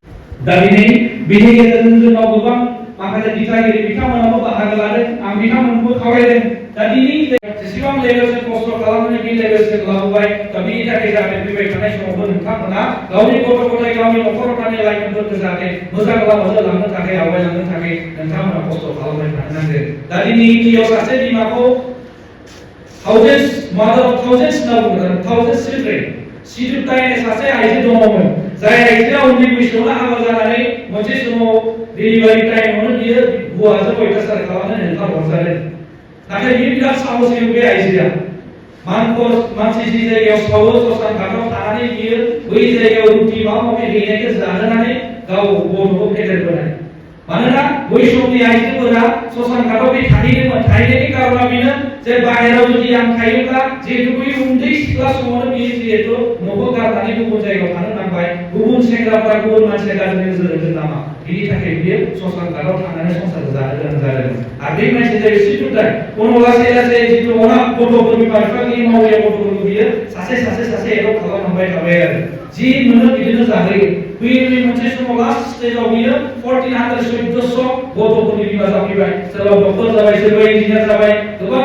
दा दिनै बेनि गेजेरजों जोंनाव गोबां माखासे दिथागिरि बिथांमोनाबो बाहागो लादों आं बिथांमोनखौ खावलायदों दा दिनै जेसेबां लेभेलसिम खस्थ' खालामनानै बे लेभेलसिम लाबोबाय दा बेनि थाखाय जाहाथे फैबाय थानाय समावबो नोंथांमोना गावनि गथ' गथाय गावनि न'खराव थानाय लाइमोनफोरखौ जाहाथे मोजां लामाजों लांनो थाखाय आवगायलांनो थाखाय नोंथांमोना खस्थ' खालामबाय थानो नांगोन दा दिनै इन्डियायाव सासे बिमाखौ mother of thousands होनना बुङो thousands children सिजुताय सासे आइजो दङमोन जाय आइजोआ उन्दै बैसोआवनो हाबा जानानै मोनसे समाव डेलिभारि टाइमावनो बियो हौवाजों अयथासार खालामनानै हेंथा हरजादों नाथाय बियो बिराद साहसि बे आइजोआ मानसि जि जायगायाव सावो ससान घाटाव थानानै बियो बै जायगायाव रुटि माबा माबि हैनायखौ जाहोनानै गाव गथ'खौ फेदेरबोनाय मानोना बै समनि आइजोफोरा ससान घाटाव बे थाहैनो थायोमोन थायैनि कारना बेनो जे बाहेराव जुदि आं थायोब्ला जिहेतु बै उन्दै सिख्ला समावनो बियो जिहेतु न'खौ गारनानै गुबुन जायगायाव थानो नांबाय गुबुन सेंग्राफ्रा गुबुन मानसिया गाज्रि नोजोर होगोन नामा बिनि थाखाय बियो ससान घाटआव थांनानै संसारखौ जानो गोनां जादों आरो बे मानसिया जायो सिथुथाय उनाव लासै लासै जितु अना गथ'फोर बिमा बिफानि मावनाय गथ'फोरखौ बियो सासे एडप्ट खालामलांबाय थाबाय आरो जि मोनो बिदिनो जाहोयो फैयै मोनसे समाव लास्ट स्टेजाव बियो 1414 गथ'फोरनि बिमा जाफैबाय सोरबा डक्टर जाबाय सोरबा इन्जिनियार जाबाय गोबां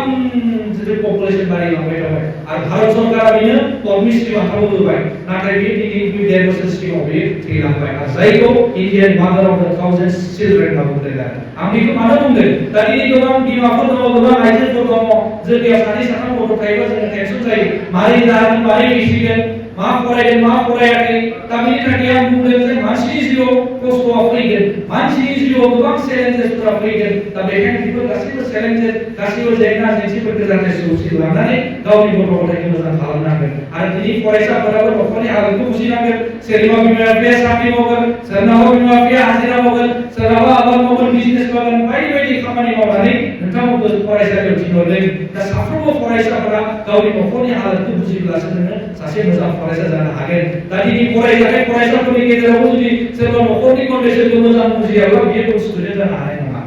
जितु पपुलेसन बारायलांबाय थाबाय आरो भारत सरकारा बिनो पद्मश्री बान्थाबो होबाय नाथाय बियो दिनै 2 बोसोर सिगाङाव बियो थैलांबाय आरो जायखौ इन्डियान मादार अफ द थाउजेंड्स चिल्ड्रेन होनना बुंदों आरो आं बेखौ मानो बुंदों दा दिनै गोबां बिमाफोर दङ गोबां आइजोफोर दङ जोंनियाव सानै साथाम गथ' थायोबा जोङो टेनसन जायो मारै जागोन मारै फिसिगोन मा फरायगोन मा फरायाखै दा बेनि थाखाय आं बुंदों जे मानसिनि जिउआव खस्थ'आ फैगोन मानसिनि जिउआव गोबां चेलेन्जेसफोरा फैगोन दा बेखायनो बेफोर गासैबो चेलेन्जेस गासैबो जेंना जेंसिफोरखौ जाहाथे सौसिलांनानै गावनि गथ' गथायखौ मोजां खालामनांगोन आरो दिनै फरायसाफोराबो न'खरनि हालोदखौ बुजिनांगोन सोरनिबा बिमा बिफाया साख्रि मावगोन सोरनाबा बिमा बिफाया हाजिरा मावगोन सोरनाबा आबाद मावगोन बिजनेस मावगोन बायदि बायदि खामानि मावनानै नोंथांमोनखौ फरायसालियाव थिनहरदों दा साफ्रोमबो फरायसाफोरा गावनि न'खरनि हालोदखौ बुजिब्लासो नोङो सासे मोजां फरायसा जानो हागोन दा दिनै फरायजानाय फरायसाफोरनि गेजेरावबो जुदि सोरबा न'खरनि कन्डिसनखौ मोजां बुजियाब्ला बियो स्टुडेन्ट जानो हानाय नङा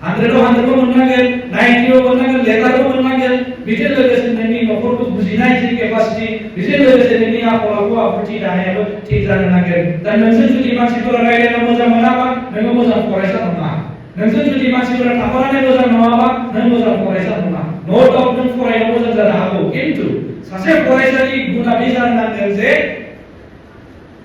100 को मोननांगोन 90 मोननांगोन लेटारबो मोननांगोन बेजों लोगोसे नोंनि न'खरखौ बुजिनाय जि केपासिटी बेजों लोगोसे नोंनि आखल आखु आखुथि दानायाबो थिग जानो नांगोन दा नोंजों जुदि मानसिफोरा रायलायनो मोजां मोनाबा नोङो मोजां फरायसा नङा नोंजों जुदि मानसिफोरा थाफानानै मोजां नङाबा नों मोजां फरायसा नङा नो डाउट नों फरायनो मोजां जानो हागौ किन्तु सासे फरायसानि गुना बे जानो नांगोन जे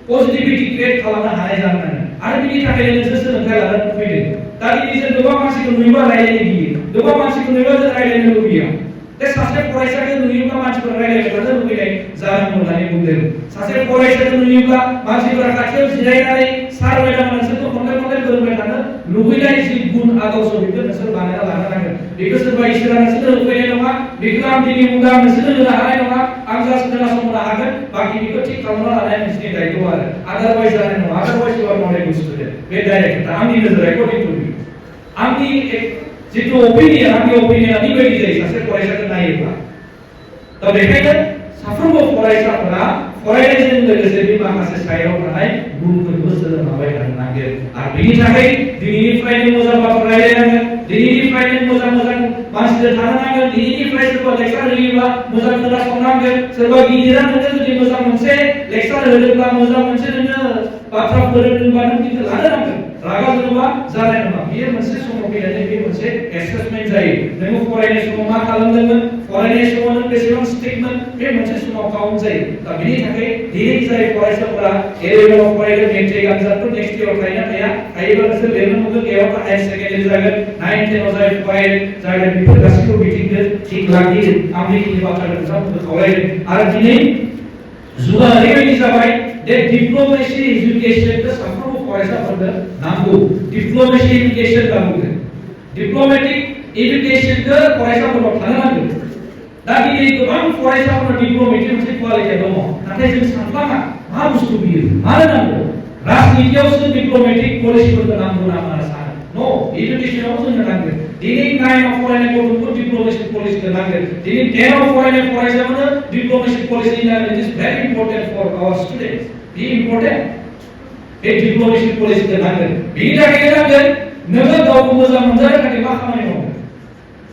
पजिटिविटी क्रिएट खालामनो हानाय जानो नांगोन आरो बिनि थाखायनो नोंसोर सोलोंथाइ लानो फैदों दा दिनै जों गोबां मानसिखौ नुयोबा रायलायनो गियो गोबां मानसिखौ नुयोबा जों रायलायनो लुबैया दा सासे फरायसाखौ नुयोब्ला मानसिफोरा रायलायनो थानो लुबैनाय जानांगौ होननानै बुंदों सासे फरायसाखौ नुयोब्ला मानसिफोरा खाथियाव जिरायनानै सार मेडाम नोंसोरखौ खन्थाइ फोरोंबाय थानो लुबैनाय जि गुन आदर्श बेखौ नोंसोर बानायना लानो नांगोन बेखौ सोरबा इसोरा नोंसोरनो होफैनाय नङा बेखौ आं दिनै बुंदों आं नोंसोरनो होनो हानाय नङा आं जास्ट खोनासंनो हागोन बाखि बेखौ थिग खालामना लानाया नोंसोरनि दायित्व आरो आदारवाइज जानाय नङा आदारवाइज you are not a good student बे डाइरेक्ट आंनि नोजोर एकर्डिं टु मी आंनि जितु ओपिनियन आंनि ओपिनियन ओरैबायदि जायो सासे फरायसाखौ नायोब्ला दा बेखायनो साफ्रोमबो फरायसाफोरा फरायनायजों लोगोसे बे माखासे साइडआव थानाय गुनफोरखौ सोलोंलांबाय थानो नांगोन आरो बेनि थाखाय दिनैनिफ्रायनो मोजां बाथ्रा रायलायनांगोन दिनैनिफ्रायनो मोजां मानसिजों थानो नांगोन दिनैनिफ्राय सोरबा लेक्सार होयोब्ला मोजां खोनासंनांगोन सोरबा गिदिरा नोङो जुदि मोजां मोनसे लेक्सार होदोंब्ला मोजां मोनसे नोङो बाथ्रा फोरोंदोंबा नों बेखौ लानो नांगोन रागा जोङोबा जानाय नङा बेयो मोनसे समाव फैनानै बे मोनसे एसेसमेन्ट जायो नोङो फरायनाय समाव मा खालामदोंमोन फरायनाय समाव नों बेसेबां स्ट्रिक्टमोन बे मोनसे समाव काउन्ट जायो दा बेनि थाखाय दिनै जाय फरायसाफोरा एलेभेनाव फरायगोन मेट्रिक आनजादफोर नेक्स्ट इयाराव थायोबा नोंसोर लिरनो मोनगोन बेयाव हायार सेकेन्डारि जागोन 9 10 आव जाय जागोन बेफोर गासैखौ बिथिंजों थिग लाखियो आं बेखिनि बाथ्राखौ नोंथांमोनखौ खावलायदों आरो दिनै जुगा ओरैबायदि जाबाय दे डिप्लोमेसी एजुकेशनखौ साफ्रोमबो फरायसाफोरनो नांगौ डिप्लोमेसी एजुकेशन होनना बुङो डिप्लोमेटिक एजुकेशनखौ फरायसाफोरनाव थानो नांगौ दा दिनै गोबां फरायसाफोरनाव डिप्लोमेटिक मोनसे क्वालिटि दङ नाथाय जों सानफ्लाङा मा बुस्थु बियो मानो नांगौ राजनितियावसो डिप्लोमेटिक पलिसिफोरखौ नांगौ नामा होनना सानो नो एजुकेशनाव जोंनो नांगोन दिनै 9 आव फरायनाय गथ'फोरखौ डिप्लोमेटिक पलिसिखौ नांगोन दिनै 10 आव फरायनाय फरायसाफोरनो डिप्लोमेटिक पलिसि नांगोन it is very important for our students बे इम्पोर्टेन्ट बे डिप्लोमेटिक पलिसिखौ नांगोन बेनि थाखायनो नांगोन नोङो गावखौ मोजां मोनजानो थाखाय मा खामानि मावो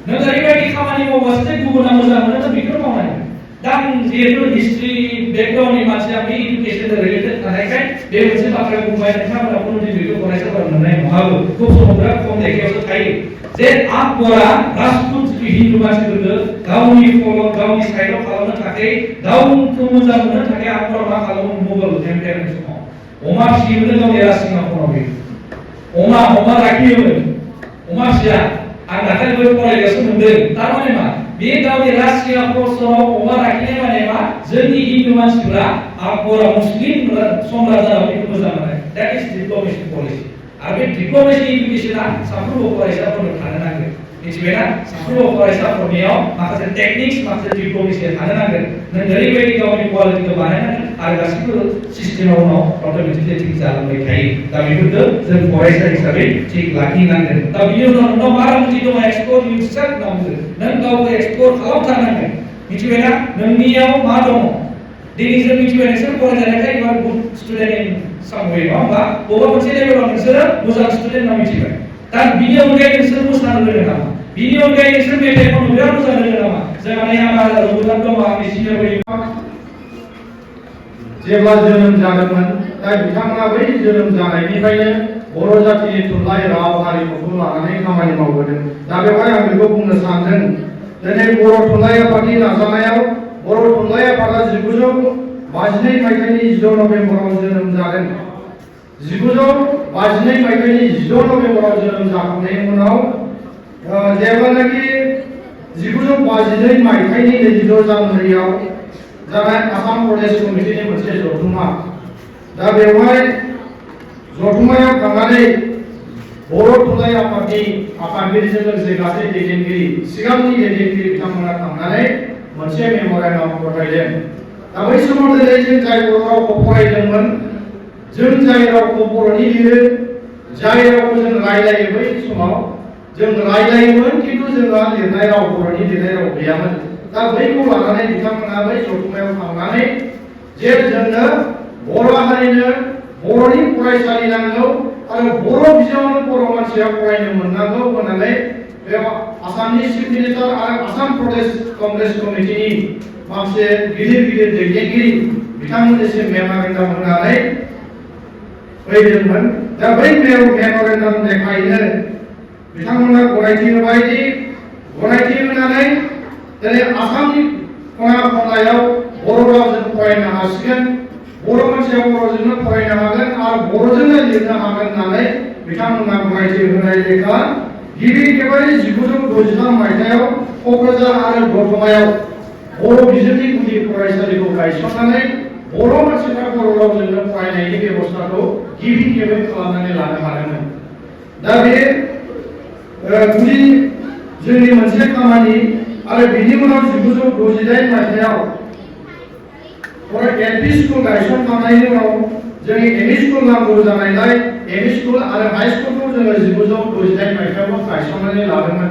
नों ओरैबायदि खामानि मावबासो गुबुना मोजां मोनो नों बेखौ मावनांगोन दा जिहेतु हिस्ट्रि बेकग्राउन्डनि मानसिया बे इडुकेसनजों रिलेटेड थानायखाय बे मोनसे बाथ्रा बुंबाय नोंथांमोना खुनु बेखौ फरायसाफोरा मोननाय नङाबो खुब समाव बिराद खम लेखायावसो थायो जे आकबरा राजपुत हिन्दु मानसिफोरखौ गावनि फल' गावनि साइडआव खालामनो थाखाय गावखौ मोजां मोननो थाखाय आकबरा मा खालामो मुगल एम्पायारनि समाव अमा फिसियोमोन गावनि राजसिंहासनाव अमा लाखियोमोन अमा फिसिया आं दाखालिबो फरायगासिनो मोनदों थारमाने मा बे गावनि राजसिंहासनाव अमा लाखिनाय माने मा जोंनि हिन्दु मानसिफोरा आकबरा मुस्लिम सम्राट जानानै बेखौ मोजां मोनो दैट इज डिप्लोमेटिक पलिसि आरो बे डिप्लोमेटिक एजुकेशना साफ्रोमबो फरायसाफोरनो थानो नांगोन मिथिबायना साफ्रोमबो फरायसाफोरनियाव माखासे टेक्निक्स माखासे डिप्ल'मेसि थानो नांगोन नों ओरैबायदि गावनि क्वालिटिखौ बानायनांगोन आरो गासिबो सिस्टेमाव उनाव अट'मेटिकलि थिग जालांबाय थायो दा बेफोरखौ जों फरायसा हिसाबै थिग लाखिनांगोन दा बिनि उनाव नोंनाव मा रोंगौथि दङ एक्सप्लर इउरसेल्फ नांगोन नों गावखौ एक्सप्लर खालामथारनांगोन मिथिबायना नोंनियाव मा दङ दिनै जों मिथिबाय नोंसोर फरायजानायखाय you are good student in some way नङा होमबा बबेबा मोनसे लेभेलाव नोंसोरो मोजां स्टुडेन्ट होनना मिथिबाय दा बिनि अनगायै नोंसोर मोसानो रोङो नामा बिनि अनगायै नोंसोर मेथाइ खननो बिराद मोजां रोङो नामा जोंहा नै आंहा रंजान दङ आंनि सिनियर जेब्ला जोनोम जादोंमोन दा बिथांमोना बै जोनोम जानायनिफ्रायनो बर' जाथिनि थुनलाइ राव हारिमुखौ लानानै खामानि मावबोदों दा बेवहाय आं बेखौ बुंनो सानदों दिनै बर' थुनलाइ आफादनि नाजानायाव बर' थुनलाइ आफादा 1952 मायथाइनि 16 नभेम्बराव जोनोम जादों 1952 मायथाइनि 16 नभेम्बराव जोनोम जाखांनायनि उनाव जेब्लानाखि 1952 मायथाइनि 22 जानुवारियाव जानाय आसाम प्रदेश कमिटिनि मोनसे जथुम्मा दा बेवहाय जथुम्मायाव थांनानै बर' थुनलाइ आफादनि आफादगिरिजों लोगोसे गासै दैदेनगिरि सिगांनि दैदेनगिरि बिथांमोना थांनानै मोनसे मेम'रेन्डाम फरायदों दा बै समाव दिनै जों जाय बर' रावखौ फरायदोंमोन जों जाय रावखौ बर'नि लिरो जाय रावखौ जों रायलायो बै समाव जों रायलायोमोन खिन्थु जोंहा लिरनाय राव बर'नि लिरनाय राव गैयामोन दा बैखौ लानानै बिथांमोना बै जथुम्मायाव थांनानै जे जोंनो बर' हारिनो बर'नि फरायसालि नांगौ आरो बर' बिजोङावनो बर' मानसिया फरायनो मोननांगौ होननानै बे आसामनि चिफ मिनिस्टार आरो आसाम प्रदेश कंग्रेस कमिटिनि माखासे गिदिर गिदिर दैदेनगिरि बिथांमोननिसिम मेम'रेन्डाम होनानै फैदोंमोन दा बै मेम'रेन्डाम लेखायैनो बिथांमोना गनायथि होबायदि गनायथि होनानै दिनै आसामनि खना खनलायाव बर' रावजों फरायनो हासिगोन बर' मानसिया बर'जोंनो फरायनो हागोन आरो बर'जोंनो लिरनो हागोन होननानै बिथांमोना गनायथि होनाय लेखा गिबि खेबै 1963 मायथाइयाव क'क्राझार आरो दतमायाव बर' बिजोंनि गुदि फरायसालिखौ गायसननानै बर' मानसिफ्रा बर' रावजोंनो फरायनायनि बेबस्थाखौ गिबि खेबै खालामनानै लानो हादोंमोन दा बे गुदि जोंनि मोनसे खामानि आरो बिनि उनाव 1968 मायथाइयाव एलपि स्कुल गायसनखांनायनि उनाव जोंनि एमइ स्कुल नांगौ जानायलाय एमइ स्कुल आरो हाई स्कुलखौ जोङो 1968 मायथाइयाव गायसननानै लादोंमोन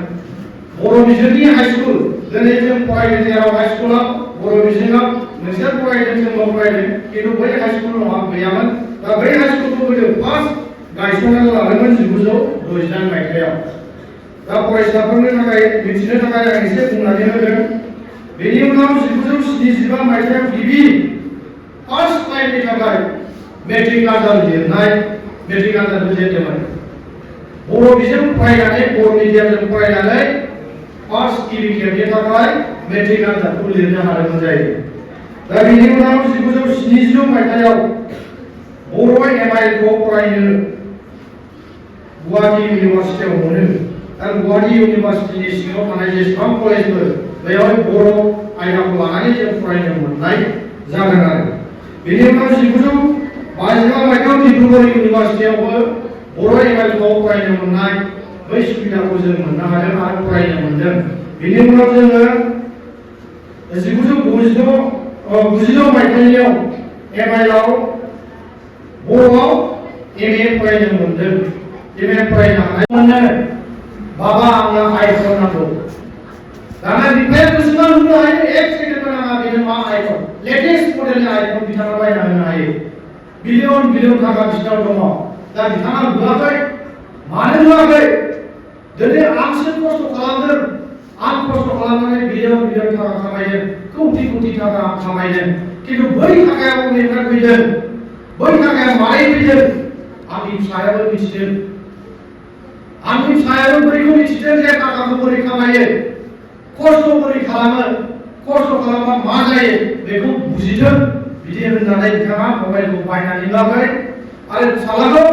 बर' बिजोंनि हाई स्कुल दिनै जों फरायदों जेराव हाई स्कुलाव बर' बिजोङाव नोंसोर फरायदों जोंबो फरायदों खिन्थु बै हाई स्कुल नङा गैयामोन दा बै हाई स्कुलखौ गोदो फार्स्ट गायसननानै लादोंमोन 1968 मायथाइयाव दा फरायसाफोरनि थाखाय मिथिनो थाखाय आं एसे बुंनानै होदों बेनि उनाव 1975 मायथाइयाव गिबि फार्स्ट टाइमनि थाखाय मेट्रिक आनजाद लिरनाय मेट्रिक आनजाद होजेनदोंमोन बर' बिजों फरायनानै बर' मिडियामजों फरायनानै फार्स्ट गिबि खेबनि थाखाय मेट्रिक आनजादखौ लिरनो हादोंमोन जायो दा बेनि उनाव 1970 मायथाइयाव बर' एमआइएलखौ फरायनो गुवाहाटी इउनिभारसिटियाव मोनो दा गुवाहाटी इउनिभारसिटिनि सिङाव थानाय जेसेबां कलेजफोर बेयाव बर' आयदाखौ लानानै जों फरायनो मोननाय जादों आरो बेनि उनाव 1952 मायथाइयाव डिब्रुगड़ इउनिभारसिटियावबो बर' एमआइएलखौ फरायनो मोननाय बै सुबिदाखौ जों मोननो हादों आरो फरायनो मोनदों बेनि उनाव जोङो 1992 मायथाइयाव एमआइएलआव बर'आव एमए फरायनो मोनदों एमए फरायनो हानाय मोनो बाबा आंनो आइफन नांगौ दाना बिफाया गोसोआव नुनो हायो एक सेकेन्डबो नाङा बेनो मा आइफन लेटेस्ट मडेलनि आइफन बिथाङा बायना होनो हायो बिलियन बिलियन थाखा बिसिनाव दङ दा बिथाङा होआखै मानो होआखै दिनै आंसो खस्थ' खालामदों आं खस्थ' खालामनानै बिलियन बिलियन थाखा खामायदों कौटि कौटि थाखा खामायदों खिन्थु बै थाखाया बबेनिफ्राय फैदों बै थाखाया मारै फैदों आंनि फिसायाबो मिथिदों आंनि फिसायाबो बोरैखौ मिथिदों जे थाखाखौ बोरै खामायो खस्थ' बोरै खालामो खस्थ' खालामबा मा जायो बेखौ बुजिदों बिदि होननानै बिथाङा मबाइलखौ बायनानै लाबाय आरो फिसालाखौ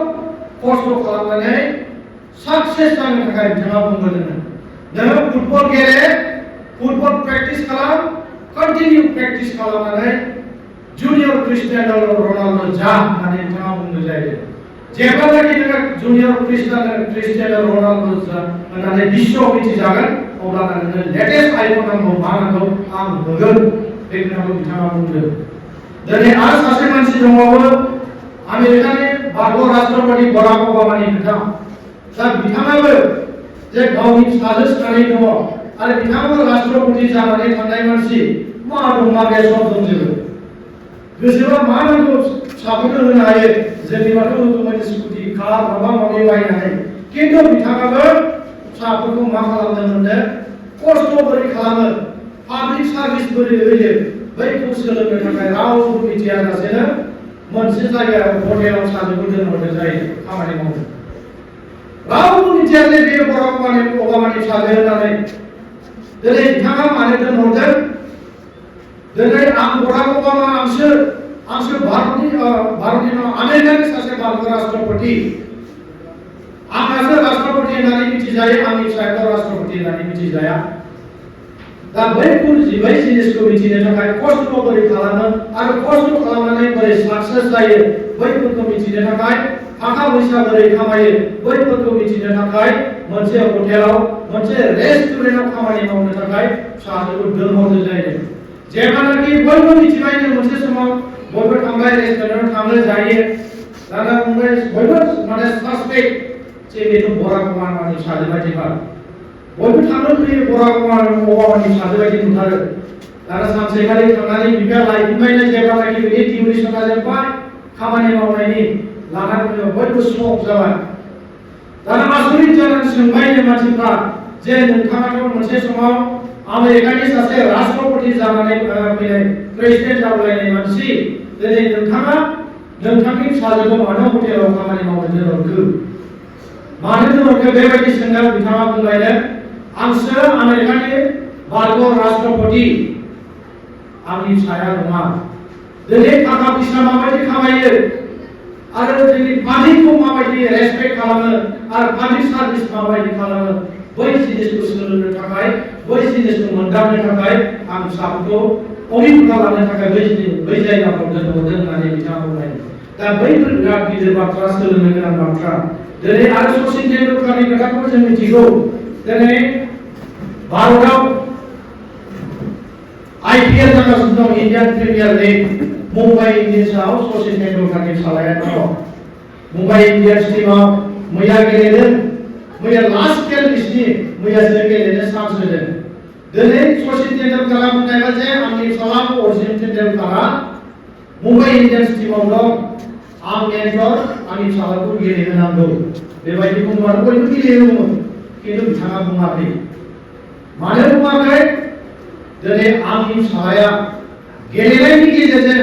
खस्थ' खालामनानै साक्सेस जानो थाखाय बिथाङा बुंबोदोंमोन नोङो फुटबल गेले फुटबल प्रेक्टिस खालाम कन्टिनिउ प्रेक्टिस खालामनानै जुनियर क्रिस्टियानो रनाल्ड जा होननानै बिथाङा बुंनो जायो जेब्लानाखि नोङो जुनियर क्रिस्टियानो रनाल्डो होननानै बिश्वआव मिथिजागोन अब्लाना नोङो लेटेस्ट आइफन नांगौ मा नांगौ आं होगोन बे खोथाखौ बिथाङा बुंदों दिनै आरो सासे मानसि दंबावो आमेरिकानि भारत राष्ट्रपति बराक ओबामानि खोथा दा बिथाङाबो जे गावनि फिसाजो सानै दङ आरो बिथाङाबो राष्ट्रपति जानानै थांनाय मानसि मा दं मा गैया सब दंजोबो गोसोबा मा नांगौ फिसाफोरनो होनो हायो जोंनिबाथ' हुकुमनि स्कुटि कार माबा माबि बायनो हायो खिन्थु बिथाङाबो फिसाफोरखौ मा खालामदोंमोननो खस्थ' बोरै खालामो पाब्लिक सार्भिस बोरै होयो बैखौ सोलोंनो थाखाय रावबो मिथियाजासेनो मोनसे जायगायाव हटेलाव सानजौफु दोनहरनाय जायो खामानि मावनो रावबो मिथिया जे बेयो बराक ओबामानि फिसाजो होननानै दिनै बिथाङा मानो दोनहरदों दिनै आं बराक ओबामा आंसो भारतनि आमेरिकानि सासे भारत राष्ट्रपति आंहासो राष्ट्रपति होननानै मिथिजायो आंनि फिसायखौ राष्ट्रपति होननानै मिथिजाया दा बैफोर बै जिनिसखौ मिथिनो थाखाय खस्थ' बोरै खालामो आरो खस्थ' खालामनानै बोरै साक्सेस जायो बैफोरखौ मिथिनो थाखाय थाखा फैसा बोरै खामायो बैफोरखौ मिथिनो थाखाय मोनसे हटेलाव मोनसे रेस्टुरेन्टआव खामानि मावनो थाखाय फिसाजोखौ दोनहरनाय जायो जेब्लानाखि बयबो मिथिबायनो मोनसे समाव बयबो थांबाय रेस्टुरेन्टआव थाङो जायो दाना बुंबाय बयबो माने सासपेक्ट जे बेथ' बराक ओबामानि फिसाजो बायदिबा बयबो थांनो फैयो बराक ओबामानि फिसाजो बायदि नुथारो दाना सानसेखालि थांनानै बिफाया लायफिनबायनो जेब्लानाखि बिनि डिउरेसना जोब्बाय खामानि मावनायनि लाना फैयो बयबो शक जाबाय दाना आसरित जानानै सोंबायनो मानसिफ्रा जे नोंथाङाथ' मोनसे समाव आमेरिकानि सासे राष्ट्रपति जानानै फैनाय प्रेसिडेन्ट जाबोलायनाय मानसि दिनै नोंथाङा नोंथांनि फिसाजोखौ मानो हटेलाव खामानि मावनो दोनहरखो मानो दोनहरखो बेबायदि सोंनायाव बिथाङा बुंलायनो आंसो आमेरिकानि भारत राष्ट्रपति आंनि फिसाया नङा दिनै थाखा फैसा माबायदि खामायो आरो जोंनि पाब्लिकखौ माबायदि रेसपेक्ट खालामो आरो पाब्लिक सार्भिस माबायदि खालामो बै जिनिसखौ सोलोंनो थाखाय बै जिनिसखौ मोनदांनो थाखाय आं फिसाफोरखौ अभिज्ञता लानो थाखाय बै जायगाफ्राव दोनहरदों होननानै बिथाङा बुंलायो दा बैफोर बिराद गिदिर बाथ्रा सोलोंनो गोनां बाथ्रा दिनै आरो सचिन तेन्डुलकारनि खोथाखौ जों मिथिगौ दिनै भारताव IPL जागासिनो दं इन्डियान प्रिमियार लिग मुम्बाइ इन्डियान्सआव सचिन तेन्डुलकारनि फिसालाया दङ मुम्बाइ इन्डियान्स टीमाव मैया गेलेदों मैया लास्ट खेल बिसिनि मैयासो गेलेनो चान्स होदों दिनै सचिन तेन्डुलकारा बुंनाय जे आंनि फिसाला अर्जुन तेन्डुलकारा मुम्बाइ इन्डियान्स टीमाव दं आं मेन्टर आंनि फिसालाखौ गेलेहोनांगौ बेबायदि बुंबानो बयबो गेलेयोमोन खिन्थु बिथाङा बुङाखै मानो बुङाखै दिनै आंनि फिसालाया गेलेनायनि गेजेरजों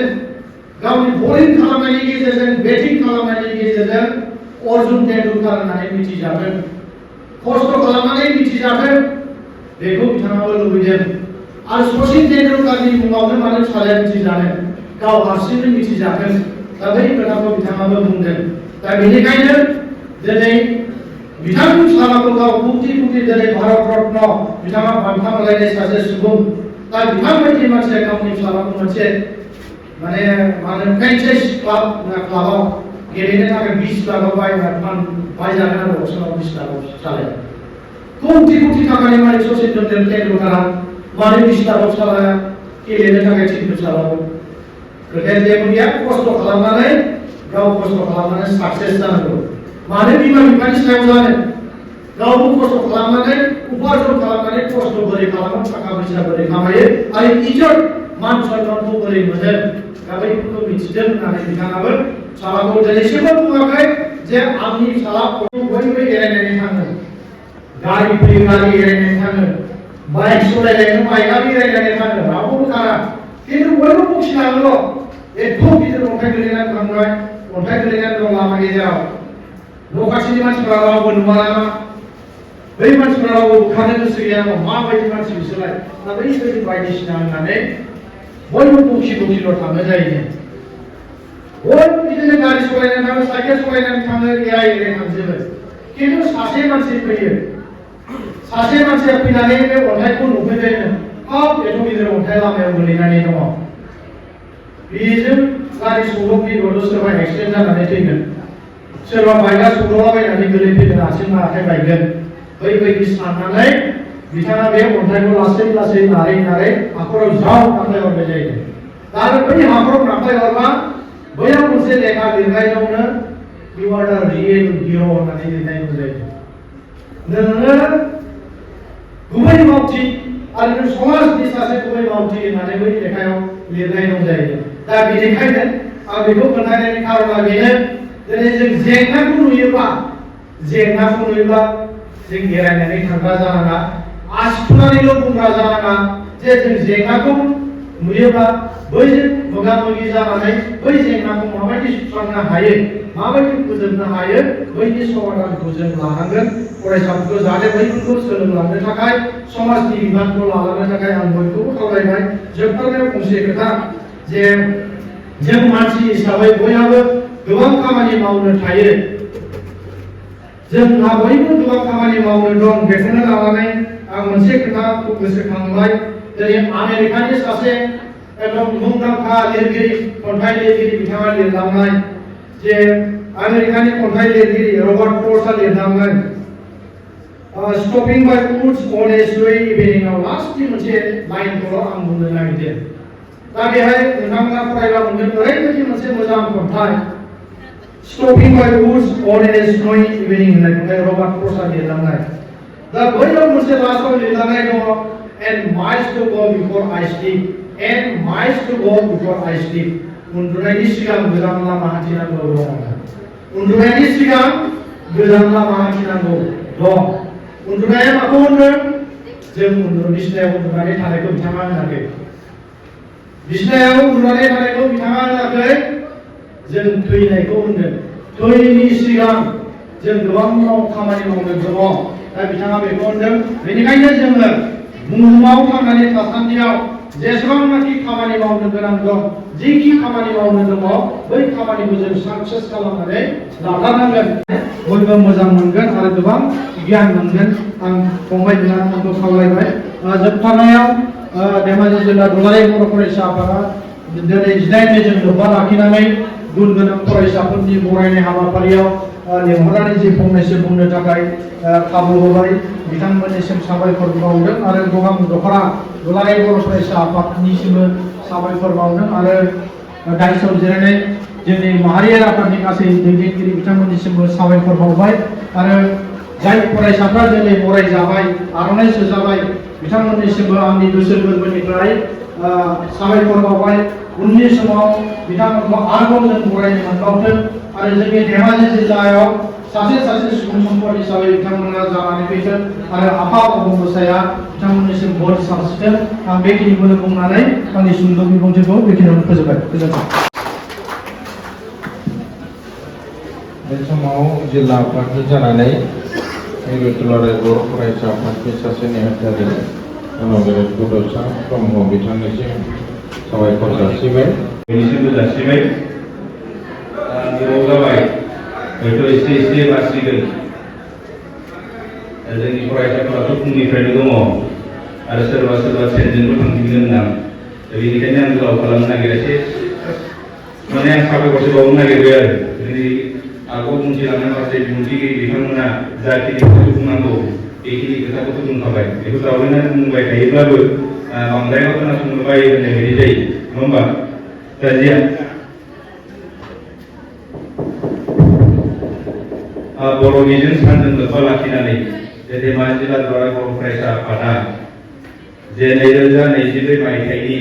गावनि बलिं खालामनायनि गेजेरजों बेटिं खालामनायनि गेजेरजों अर्जुन तेन्डुलकार होननानै मिथिजागोन खस्थ' खालामनानै मिथिजागोन बेखौ बिथाङाबो लुबैदों आरो सचिन तेन्डुलकारनि मुङावनो मानो फिसालाया मिथिजानो गाव हारसिंनो मिथिजागोन दा बै खोथाखौ बिथाङाबो बुंदों दा बेनिखायनो दिनै बिथांनि फिसालाखौ गाव कुटि दिनै भारत रत्न बिथाङा बान्था मोनलायनाय सासे सुबुं दा बिथांबायदि मानसिया गावनि फिसालाखौ मोनसे माने मा होनो फ्रेन्चाइज क्लाबाव गेलेनो थाखाय 20 लाखआव बायजागोन आरो अपसनाव 20 लाखआव फिसालाया कोटि थाखानि मालिक सचिन तेन्डुलकारा मानो 20 लाखआव फिसालाया गेलेनो थाखाय टिमखौ फिसालाखौ खोथाया जेबो गैया खस्थ' खालामनानै गाव खस्थ' खालामनानै साक्सेस जानांगौ मानो बिमा बिफानि सायाव जानो गावबो खस्थ' खालामनानै उपार्जन खालामनानै खस्थ' बोरै खालामो थाखा फैसा बोरै खामायो आरो इज्जत मान सन्मानखौ बोरै मोनो दा बैफोरखौ मिथिदों होननानै बिथाङाबो फिसालाखौ दिनैसिमबो बुङाखै जे आंनि फिसालाखौ बयबो एरायनानै थाङो गारि फैयो गारि एरायनानै थाङो बाइक सालायनायनो बाइकआबो एरायनानै थाङो रावबो खारा खिन्थु बयबो बखिलाङोल' एथ' गिदिर अन्थाइ गोलैनानै थांबाय अन्थाइ गोलैनानै दं लामा गेजेराव न' खाथिनि मानसिफ्रा रावबो नुवा नामा बै मानसिफ्रा रावबो बुखारनो गोसो गैया माबायदि मानसि बिसोरलाय दा बैबायदि बायदिसिना होननानै बयबो बखिल' थाङो जायो बयबो बिदिनो गारि सालायनानै थाङो साइकेल सालायनानै थाङो एराय थांजोबो खिन्थु सासे मानसि फैयो सासे मानसिया फैनानै बे अन्थाइखौ नुफैबायनो हाब एथ' गिदिर अन्थाइ लामायाव गोलैनानै दङ बेजों गारि सौग्रावफैब्लाथ' सोरबा एक्सिडेन्ट जानानै थैगोन सोरबा बायगा सौदावलाबायनानै गोलैफैगोन आथिं आखाइ बायगोन बैबायदि साननानै बिथाङा बे अन्थाइखौ लासै लासै नारै नारै हाखराव ज्राव नाख्लायहरनाय जायो दा आरो बै हाखराव नाख्लायहरबा बैयाव मोनसे लेखा लिरनाय दंनो इउ आर दा रियेल हिर' होननानै लिरनाय दं जायो नोङो गुबै मावथि आरो नों समाजनि सासे गुबै मावथि होननानै बै लेखायाव लिरनाय दं जायो दा बेनिखायनो आं बेखौ खोन्थानायनि खारना बेनो दिनै जों जेंनाखौ नुयोब्ला जों एरायनानै थांग्रा जानाङा आसुनानैल' बुंग्रा जानाङा जे जों जेंनाखौ नुयोब्ला बैजों मोगा मोगि जानानै बै जेंनाखौ माबायदि सुस्रांनो हायो माबायदि फोजोबनो हायो बैनि समाधानखौ जों लानांगोन फरायसाफोरखौ जाहाथे बैफोरखौ सोलोंलांनो थाखाय समाजनि बिबानखौ लालांनो थाखाय आं बयखौबो खावलायबाय जोबथारनायाव फंसे खोथा जे जों मानसि हिसाबै बयहाबो गोबां खामानि मावनो थायो जोंहा बयबो गोबां खामानि मावनो दं बेखौनो लानानै आं मोनसे खोथाखौ गोसोखांबाय जेरै आमेरिकानि सासे एकदम मुंदांखा लिरगिरि खन्थाइ लिरगिरि बिथाङा लिरलांनाय जे आमेरिकानि खन्थाइ लिरगिरि रबार्ट फ्रस्टआ लिरलांनाय स्टपिं बाय वुड्स अन ए स्वे इभिनिंआव लास्टनि मोनसे लाइनखौल' आं बुंनो नागिरदों दा बेहाय नोंथांमोना फरायबा मोनगोन ओरैबायदि मोनसे मोजां खन्थाइ स्टपिं बाय वुड्स अन ए स्नोइ इभिनिं होननाय खन्थाइ रबार्ट फ्रस्टआ लिरलांनाय दा बैयाव मोनसे लास्टआव लिरलांनाय दङ and miles to go before I sleep and miles to go before I sleep उन्दुनायनि सिगां गोजान लामा हान्थिनांगौ दं उन्दुनायनि सिगां गोजान लामा हान्थिनांगौ दं उन्दुनाया माखौ होनदों जों बिसिनायाव उन्दुनानै थानायखौ बिथाङा होनाखै बिसिनायाव उन्दुनानै थानायखौ बिथाङा होनाखै जों थैनायखौ होनदों थैनि सिगां जों गोबां खामानि मावनो दङ दा बिथाङा बेखौ होनदों बेनिखायनो जोङो बुहुमाव थांनानै थासान्दियाव जेसेबांनाखि खामानि मावनो गोनां दं जिखि खामानि मावनो दङ बै खामानिखौ जों साक्सेस खालामनानै लाथारनांगोन बयबो मोजां मोनगोन आरो गोबां गियान मोनगोन आं फंबाय बिनानावखौ खावलायबाय जोबथारनायाव धेमाजि जिल्ला दुलाराय बर' फरायसा आफादा दिनै 19 मेजों लोब्बा लाखिनानै गुन गोनां फरायसाफोरनि बरायनाय हाबाफारियाव लिंहरनानै जि फंनैसो बुंनो थाखाय खाबु होबाय बिथांमोननिसिम साबायखर बावदों आरो गोबां दख'रा दुलाराय बर' फरायसा आफादनिसिमबो साबायखर बावदों आरो दाइसआव जिरायनाय जोंनि माहारियारि आफादनि गासै दैदेनगिरि बिथांमोननिसिमबो साबायखर बावबाय आरो जाय फरायसाफ्रा दिनै बरायजाबाय आर'नाइ सोजाबाय बिथांमोननिसिमबो आंनि गोसो गोरबोनिफ्राय साबायखर बावबाय उननि समाव बिथांमोनखौ आरोबाव जों बरायनो मोनबावथों आरो जोंनि धेमाजि जिल्लायाव सासे सुबुं सम्पद हिसाबै बिथांमोना जानानै फैथों आरो आफा अबंगसाया बिथांमोननिसिम बोर सारस्रिथों आं बेखिनिखौनो बुंनानै आंनि सुंद' बिबुंथिखौ बेखिनियावनो फोजोबबाय गोजोन्थों बे समाव जिल्ला आफादनि जानानै दुलाराय बर' फरायसा आफादनि सासे नेहाथारि गेदेर बड'सा ब्रह्म बिथांनिसिम साबायखर जासिबाय बेनिसिमबो जासिबाय गोबाव जाबाय हयथ' एसे बासिगोन जोंनि फरायसाफोराथ' फुंनिफ्रायनो दङ आरो सोरबा ट्रेनजोंबो थांफिनगोन होनना बेनिखायनो आं गोलाव खालामनो नागिरासै माने आं साबायखरसो बावनो नागिरबाय आरो जोंनि आगोलाव बुंथिलांनाय माखासे बिबुंथिगिरि बिथांमोना जाखिनि खोथाखौ बुंनांगौ बेखिनि खोथाखौथ' बुंखाबाय बेखौ जावलायनानै बुंबाय थायोब्लाबो बांद्रायल' खोनासंनो बायो होननाय बायदि जायो नङा होमबा गाज्रिया बर' बिजों सानजों लोब्बा लाखिनानै धेमाजि जिल्ला दुलाराय बर' फरायसा आफादा जे 2022 मायथाइनि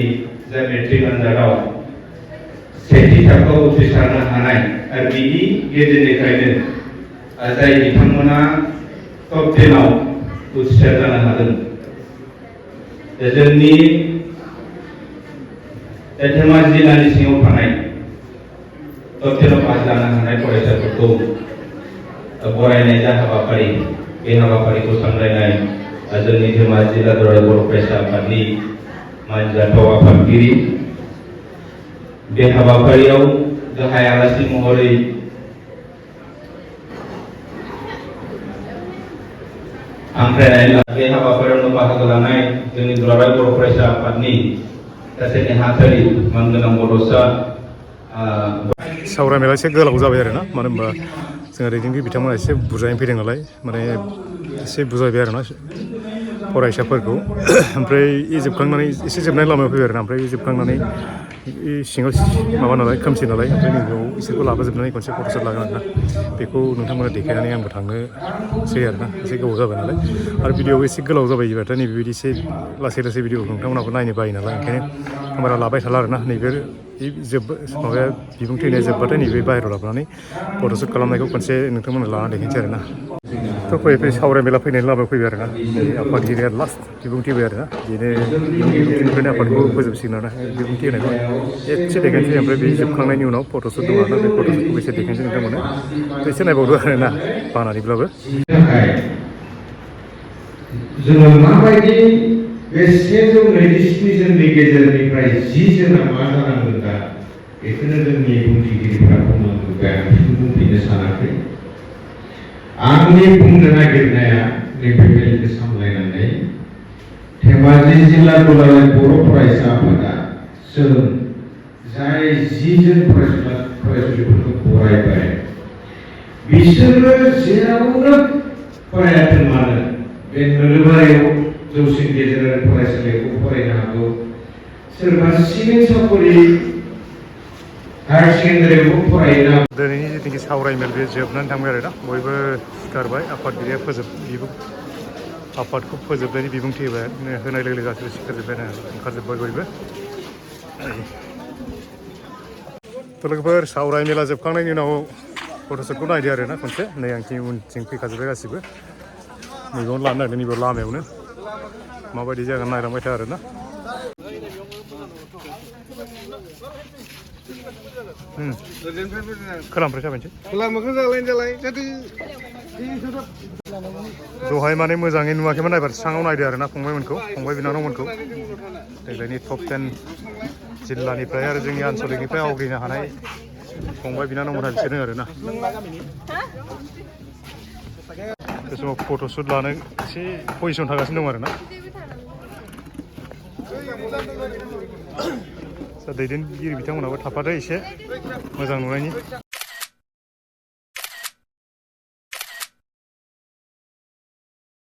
जा मेट्रिक आनजादाव सेथि थाखोआव उथ्रिसारनो हानाय आरो बिनि गेजेरनिफ्रायनो जाय बिथांमोना टप 10 आव उथ्रिसार जानो हादों जोंनि धेमाजि जिल्लानि सिङाव थानाय टप 10 आव पास जानो हानाय फरायसाफोरखौ बरायनाय जा हाबाफारि बे हाबाफारिखौ सामलायनाय जोंनि धेमाजि जिल्ला दुलाराय बर' फरायसा आफादनि मानजाथाव आफादगिरि बे हाबाफारियाव गाहाय आलासि महरै हांख्रायनाय बे हाबाफारियावनो बाहागो लानाय जोंनि दुलाराय बर' फरायसा आफादनि सासे नेहाथारि मानगोनां बड'सा सावरायनाया एसे गोलाव जाबाय आरोना मानो होनबा जोंहा दैदेनगिरि बिथांमोना एसे बुरजायैनो फैदों नालाय माने एसे बुजायबाय आरोना फरायसाफोरखौ ओमफ्राय जोबखांनानै एसे जोबनाय लामायाव फैबाय आरोना ओमफ्राय जोबखांनानै सिङाव माबा नालाय खोमसि नालाय ओमफ्राय नैबेयाव इसोरखौ लाबोजोबनानै खनसे फट'सुट लागोन आरोना बेखौ नोंथांमोना देखायनानै आंबो थांनोसै आरोना एसे गोबाव जाबाय नालाय आरो भिडिअ'आबो एसे गोलाव जाबाय बाथाय नैबेबायदि एसे लासै लासै भिडिअ नोंथांमोनाबो नायनो बायो नालाय ओंखायनो बारा लाबाय थाला आरोना नैबे माबाया बिबुंथि होनाया जोब्बाथाय नैबे बाहेरायाव लाबोनानै फट'सुट खालामनायखौ खनसे नोंथांमोना लानानै देखायनोसै आरोना थ' फैयै फैयै सावराय मेला फैनायनि लामायाव फैबाय आरोना आफादगिरिया लास्ट बिबुंथि होबाय आरोना बेनो बिबुंथिनिफ्रायनो आफादखौ फोजोबसिगोन आरोना बिबुंथि होनायखौ एसे देखायनोसै ओमफ्राय बे जोबखांनायनि उनाव फट'सुट दं आरोना बे फट'सुटखौ एसे देखायनोसै नोंथांमोना एसे नायबावदो आरोना बानानैब्लाबो जोङो माबायदि बे 127 जननि गेजेरनिफ्राय 10 जना मा जानांगोन दा बेखौनो जोंनि बुंथिगिरिफ्रा बुंनांगौ आं बुंफिननो सानाखै आंनि बुंनो नागिरनाया नैबे मेलखौ सामलायनानै धेमाजि जिल्ला दुलाराय बर' फरायसा आफादा जों जाय 10 जन फरायसुलिफोरखौ बरायबाय बिसोरो जेरावनो फरायाथों मानो बे नोलोबारियाव जौसिन गेजेरारि फरायसालियाव फरायनो हागौ सोरबा सिभिल साकरि हायार सेकेन्डारियावबो फरायनो दिनैनि जिथुनाखि सावरायमेल बे जोबनानै थांबाय आरोना बयबो सिखारबाय आफादगिरिया आफादखौ फोजोबनायनि बिबुंथि होनाय लोगो लोगो गासैबो सिखारजोब्बाय ओंखारजोब्बाय बयबो थ' लोगोफोर सावरायमेला जोबखांनायनि उनाव फट'सुटखौ नायदो आरोना खनसे नै आंथिं उनथिं फैखाजोब्बाय गासिबो मैगं लानो नागिरदों नैबे लामायावनो माबायदि जागोन नायलांबाय था आरोना खोलानिफ्राय जाबायसै दहाय माने मोजाङै नुवाखैमोन नायबार स्राङाव नायदो आरोना फंबाय बिनानावमोनखौ देग्लायनि टप 10 जिल्लानिफ्राय आरो जोंनि आनसलिकनिफ्राय आवग्रिनो हानाय फंबाय बिनानावमोनहा बिसोरनो आरोना बे समाव फट'सुट लानो एसे पजिसन थागासिनो दं आरोना दैदेनगिरि बिथांमोनाबो थाफादो एसे मोजां नुनायनि